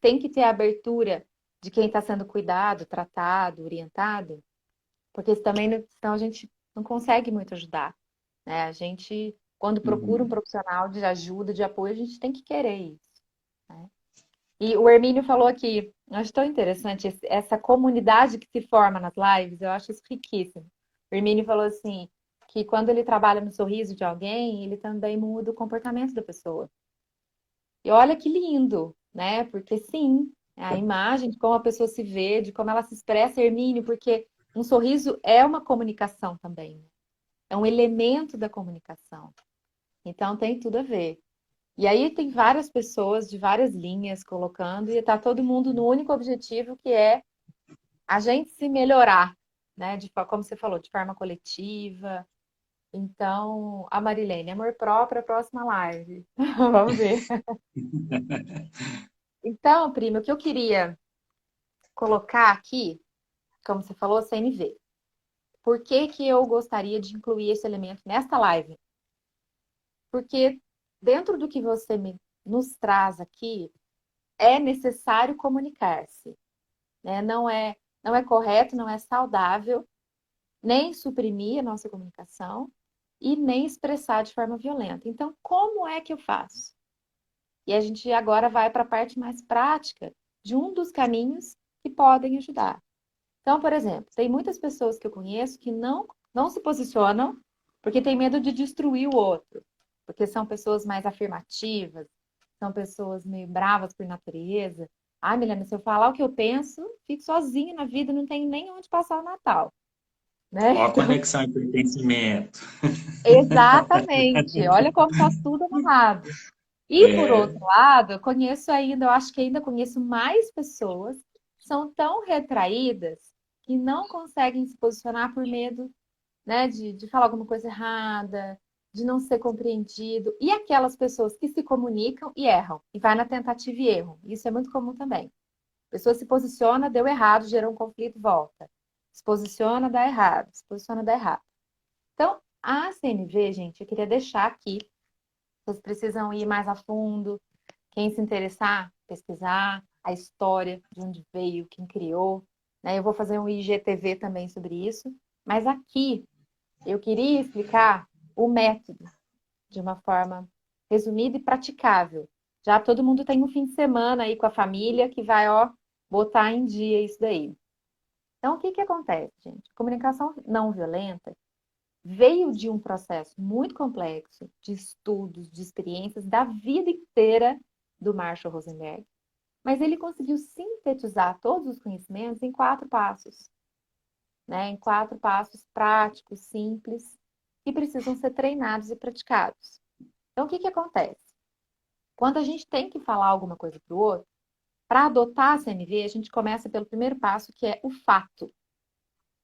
Tem que ter a abertura de quem está sendo cuidado, tratado, orientado, porque isso também, senão a gente não consegue muito ajudar. né? A gente, quando procura um Uhum. profissional de ajuda, de apoio, a gente tem que querer isso, né? E o Hermínio falou aqui, eu acho tão interessante essa comunidade que se forma nas lives, eu acho isso riquíssimo. O Hermínio falou assim, que quando ele trabalha no sorriso de alguém, ele também muda o comportamento da pessoa. E olha que lindo, né? Porque sim, a imagem de como a pessoa se vê, de como ela se expressa, Hermínio, porque um sorriso é uma comunicação também, né? É um elemento da comunicação. Então tem tudo a ver. E aí tem várias pessoas de várias linhas colocando, e está todo mundo no único objetivo que é a gente se melhorar, né? Como você falou, de forma coletiva. Então, a Marilene, amor próprio, a próxima live. Vamos ver. Então, prima, o que eu queria colocar aqui, como você falou, CNV. Por que que eu gostaria de incluir esse elemento nesta live? Porque dentro do que você nos traz aqui, é necessário comunicar-se, né? Não é correto, não é saudável nem suprimir a nossa comunicação e nem expressar de forma violenta. Então, como é que eu faço? E a gente agora vai para a parte mais prática de um dos caminhos que podem ajudar. Então, por exemplo, tem muitas pessoas que eu conheço que não se posicionam porque tem medo de destruir o outro, porque são pessoas mais afirmativas, são pessoas meio bravas por natureza. Ah, Milena, se eu falar o que eu penso, fico sozinha na vida, não tenho nem onde passar o Natal, né? Ó a conexão e pertencimento. Exatamente. Olha como está tudo amarrado. E por É, outro lado, eu conheço ainda, eu acho que ainda conheço mais pessoas que são tão retraídas que não conseguem se posicionar por medo, né, de falar alguma coisa errada, de não ser compreendido. E aquelas pessoas que se comunicam e erram, e vai na tentativa e erro. Isso é muito comum também. A pessoa se posiciona, deu errado, gerou um conflito, volta. Se posiciona, dá errado. Se posiciona, dá errado. Então, a CNV, gente, eu queria deixar aqui. Vocês precisam ir mais a fundo. Quem se interessar, pesquisar a história, de onde veio, quem criou, né? Eu vou fazer um IGTV também sobre isso. Mas aqui eu queria explicar o método de uma forma resumida e praticável. Já todo mundo tem um fim de semana aí com a família que vai, ó, botar em dia isso daí. Então, o que que acontece, gente? A comunicação não violenta veio de um processo muito complexo de estudos, de experiências da vida inteira do Marshall Rosenberg, mas ele conseguiu sintetizar todos os conhecimentos em 4 passos, né? Em 4 passos práticos, simples, que precisam ser treinados e praticados. Então, o que que acontece? Quando a gente tem que falar alguma coisa para o outro, para adotar a CNV, a gente começa pelo primeiro passo, que é o fato.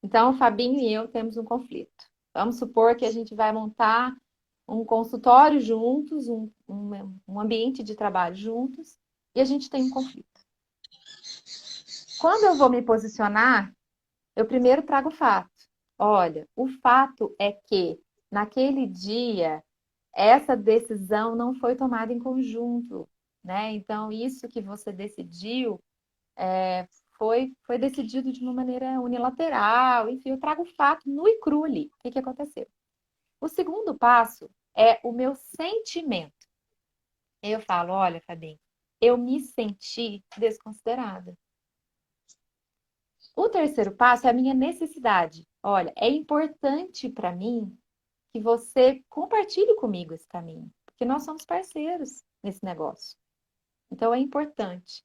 Então, o Fabinho e eu temos um conflito. Vamos supor que a gente vai montar um consultório juntos, um ambiente de trabalho juntos, e a gente tem um conflito. Quando eu vou me posicionar, eu primeiro trago o fato. Olha, o fato é que naquele dia essa decisão não foi tomada em conjunto, né? Então, isso que você decidiu foi decidido de uma maneira unilateral. Enfim, eu trago o fato nu e cru ali. O que que aconteceu? O segundo passo é o meu sentimento. Eu falo, olha, Fabinho, eu me senti desconsiderada. O terceiro passo é a minha necessidade. Olha, é importante para mim que você compartilhe comigo esse caminho, porque nós somos parceiros nesse negócio. Então é importante.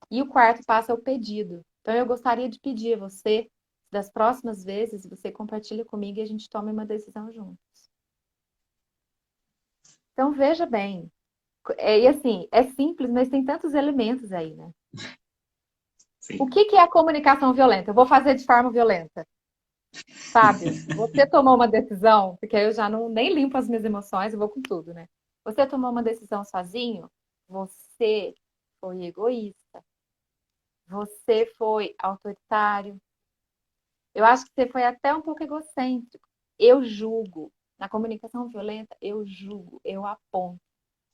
E o quarto passo é o pedido. Então eu gostaria de pedir a você, das próximas vezes, você compartilha comigo e a gente tome uma decisão juntos. Então veja bem, e assim, é simples, mas tem tantos elementos aí, né? O sim. que que é a comunicação violenta? Eu vou fazer de forma violenta. Fábio, você tomou uma decisão, porque aí eu já não nem limpo as minhas emoções, eu vou com tudo, né? Você tomou uma decisão sozinho, você foi egoísta, você foi autoritário, eu acho que você foi até um pouco egocêntrico. Eu julgo. Na comunicação violenta, eu julgo, eu aponto,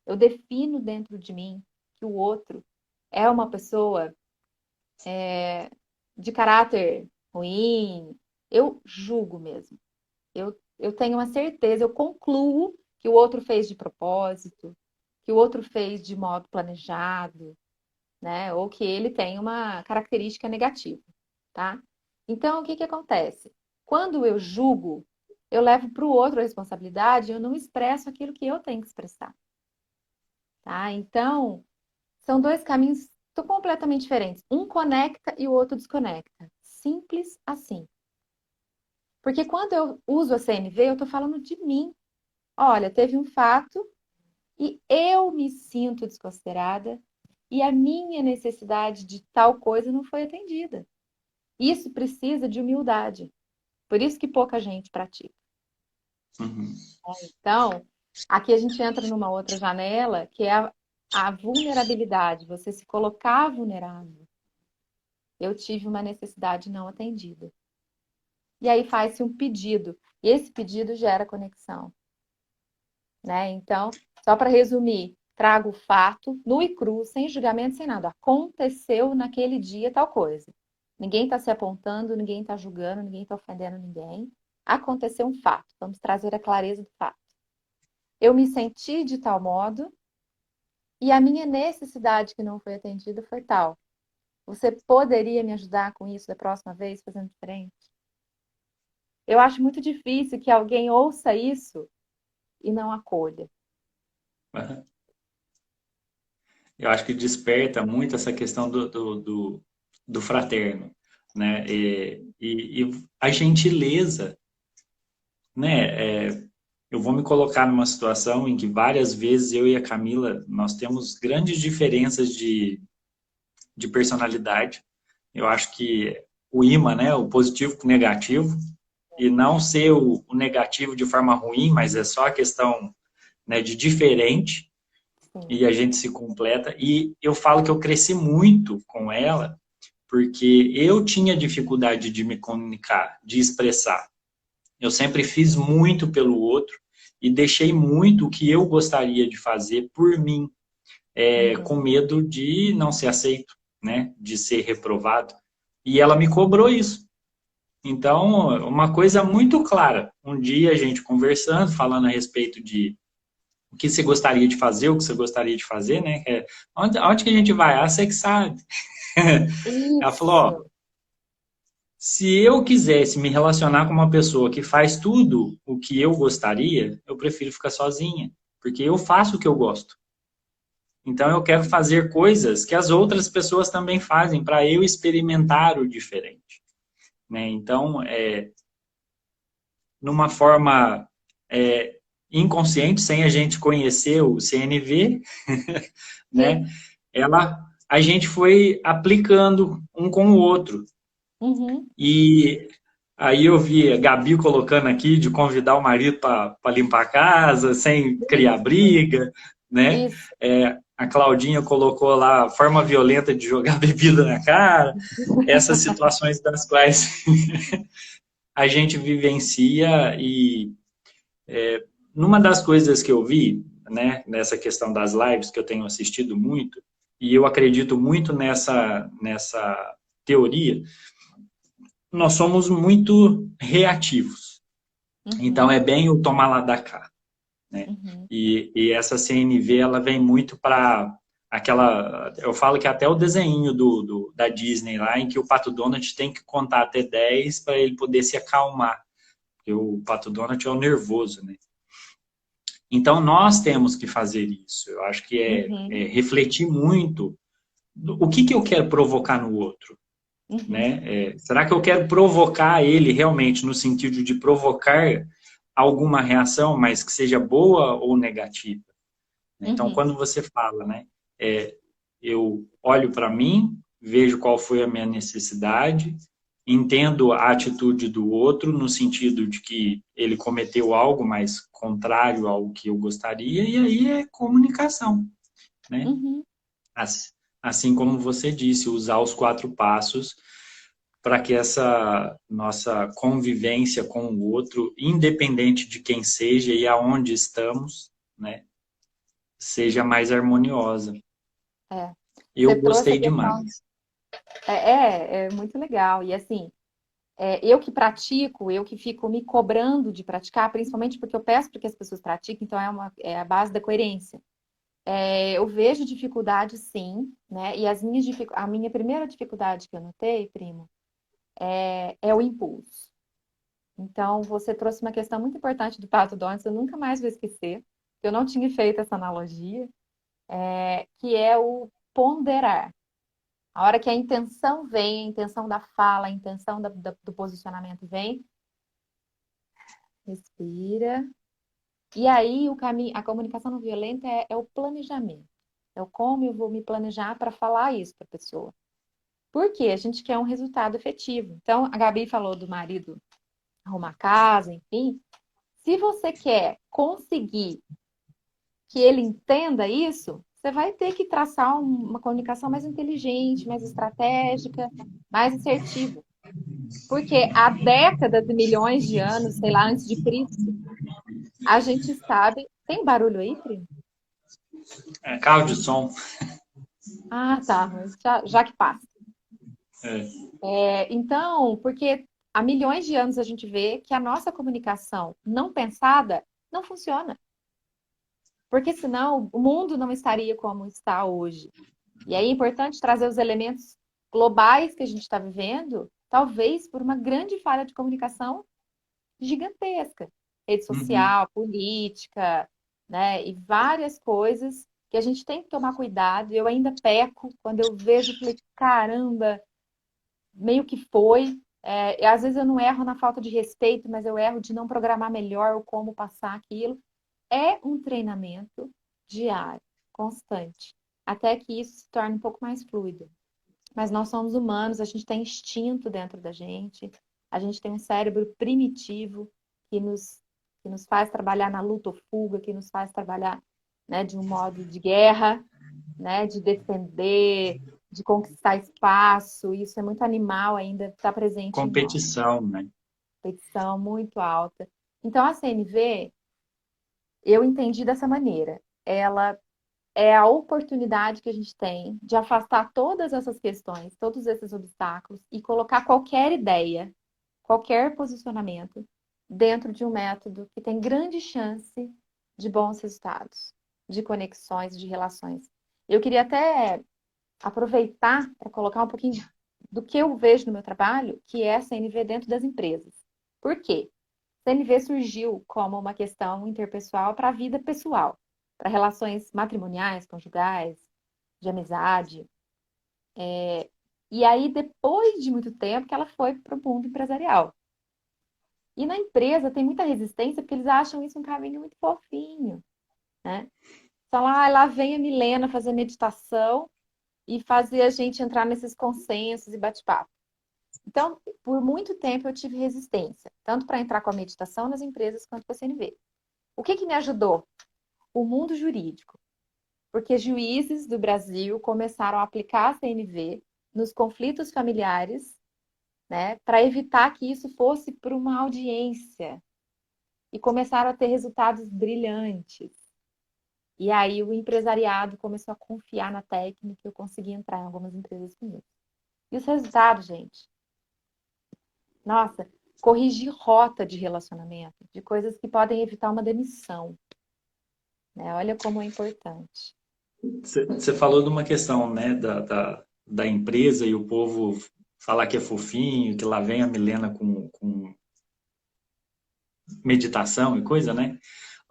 eu defino dentro de mim que o outro é uma pessoa de caráter ruim. Eu julgo mesmo. eu tenho uma certeza, eu concluo que o outro fez de propósito, que o outro fez de modo planejado, né? Ou que ele tem uma característica negativa, tá? Então, o que que acontece? Quando eu julgo, eu levo para o outro a responsabilidade, eu não expresso aquilo que eu tenho que expressar, tá? Então, são dois caminhos completamente diferentes. Um conecta e o outro desconecta. Simples assim. Porque quando eu uso a CNV, eu estou falando de mim. Olha, teve um fato e eu me sinto desconsiderada e a minha necessidade de tal coisa não foi atendida. Isso precisa de humildade. Por isso que pouca gente pratica. Uhum. Então, aqui a gente entra numa outra janela, que é a vulnerabilidade, você se colocar vulnerável. Eu tive uma necessidade não atendida. E aí faz-se um pedido. E esse pedido gera conexão, né? Então, só para resumir, trago o fato nu e cru, sem julgamento, sem nada. Aconteceu naquele dia tal coisa. Ninguém está se apontando, ninguém está julgando, ninguém está ofendendo ninguém. Aconteceu um fato. Vamos trazer a clareza do fato. Eu me senti de tal modo e a minha necessidade que não foi atendida foi tal. Você poderia me ajudar com isso da próxima vez, fazendo diferente? Eu acho muito difícil que alguém ouça isso e não acolha. Uhum. Eu acho que desperta muito essa questão do fraterno, né? E a gentileza, né? Eu vou me colocar numa situação em que várias vezes eu e a Camila, nós temos grandes diferenças de personalidade. Eu acho que o imã, né? O positivo com o negativo, e não ser o negativo de forma ruim, mas é só a questão, né, de diferente, Sim. e a gente se completa. E eu falo que eu cresci muito com ela, porque eu tinha dificuldade de me comunicar, de expressar. Eu sempre fiz muito pelo outro e deixei muito o que eu gostaria de fazer por mim, com Uhum. medo de não ser aceito, né, de ser reprovado. E ela me cobrou isso. Então, uma coisa muito clara. Um dia a gente conversando, falando a respeito de o que você gostaria de fazer, o que você gostaria de fazer, né? Onde que a gente vai? Ah, você que sabe. Ela falou, ó, Isso. se eu quisesse me relacionar com uma pessoa que faz tudo o que eu gostaria, eu prefiro ficar sozinha, porque eu faço o que eu gosto. Então eu quero fazer coisas que as outras pessoas também fazem para eu experimentar o diferente, né? Então, numa forma é, inconsciente, sem a gente conhecer o CNV, né? Sim. A gente foi aplicando um com o outro. Uhum. E aí eu vi a Gabi colocando aqui de convidar o marido para limpar a casa, sem criar Isso. briga, né? Isso. A Claudinha colocou lá a forma violenta de jogar bebida na cara, essas situações das quais a gente vivencia e numa das coisas que eu vi, né, nessa questão das lives que eu tenho assistido muito, e eu acredito muito nessa teoria, nós somos muito reativos. Então Uhum. é bem o tomar lá da cá, né? Uhum. E essa CNV ela vem muito para aquela, eu falo que até o desenho da Disney lá, em que o Pato Donald tem que contar até 10 para ele poder se acalmar, porque o Pato Donald é o nervoso, né? Então nós temos que fazer isso. Eu acho que Uhum. é refletir muito o que eu quero provocar no outro, Uhum. né? Será que eu quero provocar ele realmente no sentido de provocar alguma reação, mas que seja boa ou negativa? Então, Uhum. quando você fala, né, eu olho para mim, vejo qual foi a minha necessidade, entendo a atitude do outro no sentido de que ele cometeu algo mais contrário ao que eu gostaria, e aí é comunicação, né? Uhum. Assim como você disse, usar os 4 passos para que essa nossa convivência com o outro, independente de quem seja e aonde estamos, né, seja mais harmoniosa. É. Eu Você trouxe a gostei questão. demais. É muito legal. E assim, eu que pratico, eu que fico me cobrando de praticar, principalmente porque eu peço para que as pessoas pratiquem, então é a base da coerência. Eu vejo dificuldade, sim, né? E a minha primeira dificuldade que eu notei, primo, é o impulso. Então, você trouxe uma questão muito importante do Pato Donald, eu nunca mais vou esquecer, eu não tinha feito essa analogia, que é o ponderar. A hora que a intenção vem, a intenção da fala, a intenção do posicionamento vem, respira. E aí, a comunicação não violenta é o planejamento. É o como eu vou me planejar para falar isso para a pessoa. Porque a gente quer um resultado efetivo. Então, a Gabi falou do marido arrumar casa, enfim. Se você quer conseguir que ele entenda isso, você vai ter que traçar uma comunicação mais inteligente, mais estratégica, mais assertiva. Porque há décadas e milhões de anos, sei lá, antes de Cristo, a gente sabe. Tem barulho aí, primo? Carro de som. Ah, tá, mas já que passa. É. Então, porque há milhões de anos a gente vê que a nossa comunicação não pensada não funciona. Porque senão o mundo não estaria como está hoje. E aí é importante trazer os elementos globais que a gente está vivendo, talvez por uma grande falha de comunicação gigantesca. Rede Uhum. social, política, né? E várias coisas que a gente tem que tomar cuidado. Eu ainda peco quando eu vejo, falei, caramba, meio que foi. Às vezes eu não erro na falta de respeito, mas eu erro de não programar melhor o como passar aquilo. É um treinamento diário, constante, até que isso se torne um pouco mais fluido. Mas nós somos humanos, a gente tem instinto dentro da gente, a gente tem um cérebro primitivo que nos faz trabalhar na luta ou fuga, que nos faz trabalhar, né, de um modo de guerra, né, de defender, de conquistar espaço. Isso é muito animal ainda, está presente em nós. Competição, né? Competição muito alta. Então, a CNV, eu entendi dessa maneira. Ela é a oportunidade que a gente tem de afastar todas essas questões, todos esses obstáculos e colocar qualquer ideia, qualquer posicionamento dentro de um método que tem grande chance de bons resultados, de conexões, de relações. Eu queria até aproveitar para colocar um pouquinho do que eu vejo no meu trabalho, que é a CNV dentro das empresas. Por quê? CNV surgiu como uma questão interpessoal para a vida pessoal, para relações matrimoniais, conjugais, de amizade. E aí, depois de muito tempo, que ela foi para o mundo empresarial. E na empresa tem muita resistência, porque eles acham isso um caminho muito fofinho, né? Então, lá vem a Milena fazer meditação e fazer a gente entrar nesses consensos e bate-papo. Então, por muito tempo eu tive resistência, tanto para entrar com a meditação nas empresas quanto com a CNV. O que me ajudou? O mundo jurídico, porque juízes do Brasil começaram a aplicar a CNV nos conflitos familiares, né, para evitar que isso fosse para uma audiência e começaram a ter resultados brilhantes. E aí o empresariado começou a confiar na técnica e eu consegui entrar em algumas empresas com isso. E os resultados, gente? Nossa, corrigir rota de relacionamento, de coisas que podem evitar uma demissão, né? Olha como é importante. Você falou de uma questão, né, da empresa e o povo falar que é fofinho, que lá vem a Milena com meditação e coisa, né?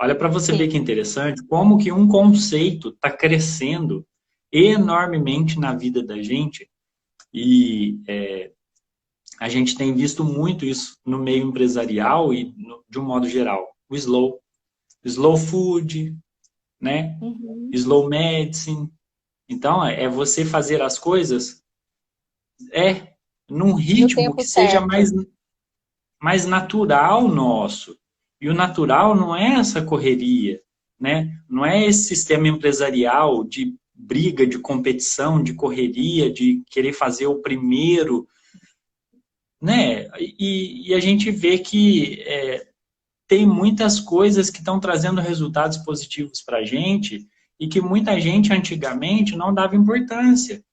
Olha para você ver Sim. que interessante como que um conceito está crescendo enormemente na vida da gente e a gente tem visto muito isso no meio empresarial e de um modo geral. O slow food, né? Uhum. Slow medicine. Então, é você fazer as coisas num No ritmo tempo que seja certo. mais natural nosso. E o natural não é essa correria, né? Não é esse sistema empresarial de briga, de competição, de correria, de querer fazer o primeiro, né? E a gente vê que tem muitas coisas que estão trazendo resultados positivos para a gente e que muita gente antigamente não dava importância.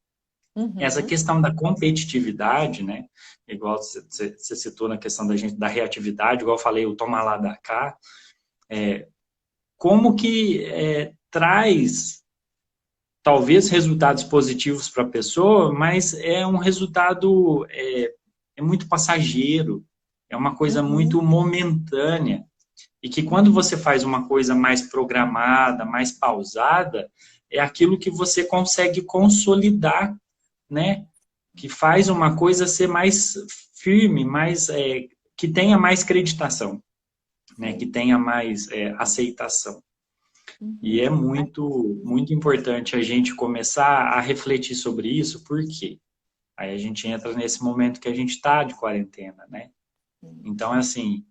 Essa Uhum. questão da competitividade, né? Igual você citou na questão da reatividade, igual eu falei, o tomar lá da cá, como que traz talvez resultados positivos para a pessoa, mas é um resultado muito passageiro, é uma coisa Uhum. muito momentânea. E que quando você faz uma coisa mais programada, mais pausada, é aquilo que você consegue consolidar, né? Que faz uma coisa ser mais firme, mais que tenha mais creditação, né? Que Sim. tenha mais aceitação. E Uhum. é muito, muito importante a gente começar a refletir sobre isso, porque aí a gente entra nesse momento que a gente está de quarentena, né? Sim. Então, assim,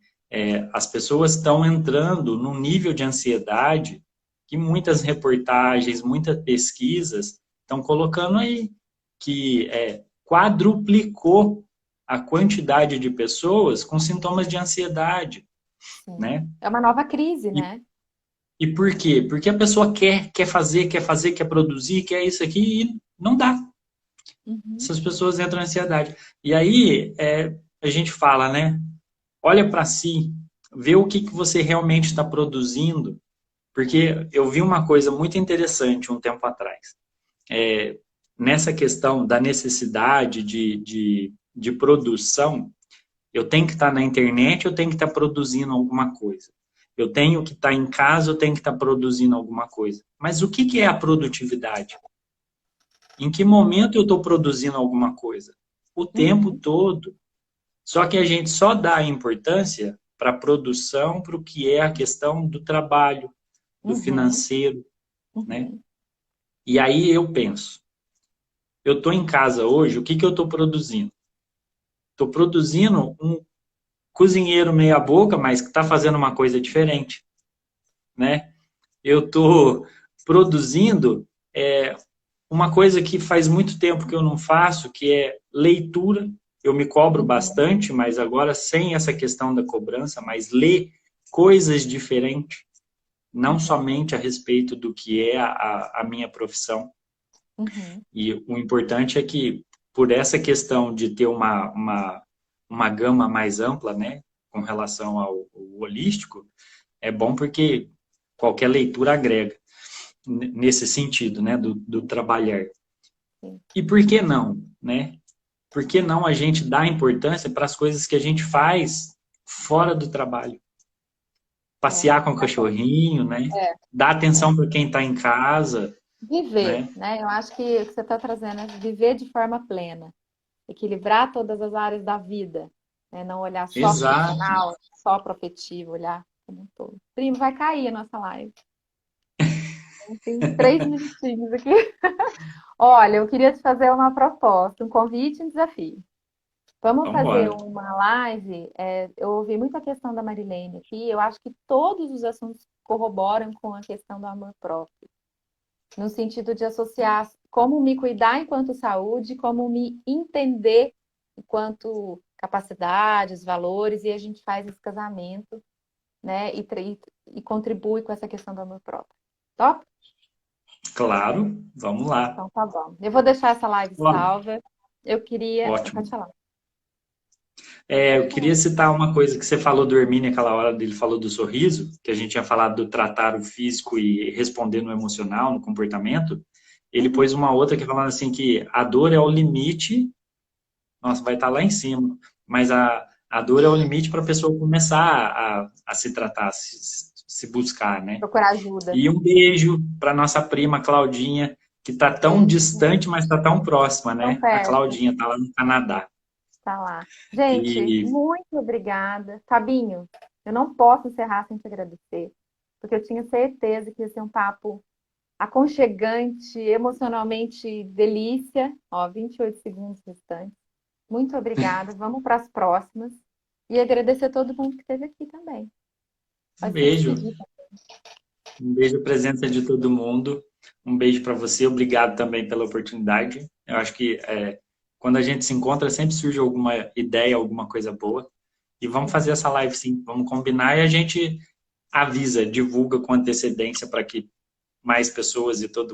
as pessoas estão entrando num nível de ansiedade que muitas reportagens, muitas pesquisas estão colocando aí, que quadruplicou a quantidade de pessoas com sintomas de ansiedade, Sim. né? É uma nova crise, E, né? e por quê? Porque a pessoa quer fazer, quer produzir, quer isso aqui e não dá. Uhum. Essas pessoas entram em ansiedade. E aí a gente fala, né? Olha para si, vê o que você realmente está produzindo, porque eu vi uma coisa muito interessante um tempo atrás. Nessa questão da necessidade de produção, eu tenho que estar na internet, eu tenho que estar produzindo alguma coisa. Eu tenho que estar em casa, eu tenho que estar produzindo alguma coisa. Mas o que é a produtividade? Em que momento eu estou produzindo alguma coisa? O tempo Uhum. todo. Só que a gente só dá importância para a produção, para o que é a questão do trabalho, do Uhum. financeiro, né? Uhum. E aí eu penso, eu estou em casa hoje, o que eu estou produzindo? Estou produzindo um cozinheiro meia boca, mas que está fazendo uma coisa diferente, né? Eu estou produzindo uma coisa que faz muito tempo que eu não faço, que é leitura. Eu me cobro Uhum. bastante, mas agora sem essa questão da cobrança, mas ler coisas diferentes, não Uhum. somente a respeito do que é a minha profissão. Uhum. E o importante é que, por essa questão de ter uma gama mais ampla, né, com relação ao holístico, é bom porque qualquer leitura agrega nesse sentido, né, do trabalhar. Sim. E por que não, né? Por que não a gente dá importância para as coisas que a gente faz fora do trabalho? É. Passear com o cachorrinho, né? É. Dar É. atenção para quem está em casa, Viver, né? né? Eu acho que o que você está trazendo é viver de forma plena, equilibrar todas as áreas da vida, né? Não olhar só Exato. profissional, só profetivo, olhar como um todo. Primo, vai cair a nossa live. Tem 3 minutinhos aqui. Olha, eu queria te fazer uma proposta, um convite e um desafio. Vamos Vamos fazer embora. uma live. Eu ouvi muita questão da Marilene aqui. Eu acho que todos os assuntos corroboram com a questão do amor próprio, no sentido de associar como me cuidar enquanto saúde, como me entender enquanto capacidades, valores, e a gente faz esse casamento, né? E contribui com essa questão do amor próprio. Top? Claro, vamos lá. Então tá bom. Eu vou deixar essa live Ó, salva. Eu queria. ótimo. Pode falar. Eu queria citar uma coisa que você falou do Hermínio, aquela hora dele falou do sorriso, que a gente tinha falado do tratar o físico e responder no emocional, no comportamento. Ele pôs Uhum. uma outra que falando assim que a dor é o limite. Nossa, vai estar lá em cima. Mas a dor é o limite para a pessoa começar a se tratar, se buscar, né? Procurar ajuda. E um beijo para nossa prima Claudinha, que está tão Beijo. distante, mas está tão próxima, Tão né? A perto. Claudinha está lá no Canadá. Tá lá. Gente, E muito obrigada. Fabinho, eu não posso encerrar sem te agradecer, porque eu tinha certeza que ia ser um papo aconchegante, emocionalmente delícia. Ó, 28 segundos restantes. Muito obrigada. Vamos para as próximas. E agradecer a todo mundo que esteve aqui também. um Pode se beijo. despedir. Um beijo, presença de todo mundo. Um beijo para você. Obrigado também pela oportunidade. Eu acho que quando a gente se encontra, sempre surge alguma ideia, alguma coisa boa. E vamos Sim. fazer essa live sim. Vamos combinar e a gente avisa, divulga com antecedência para que mais pessoas e todo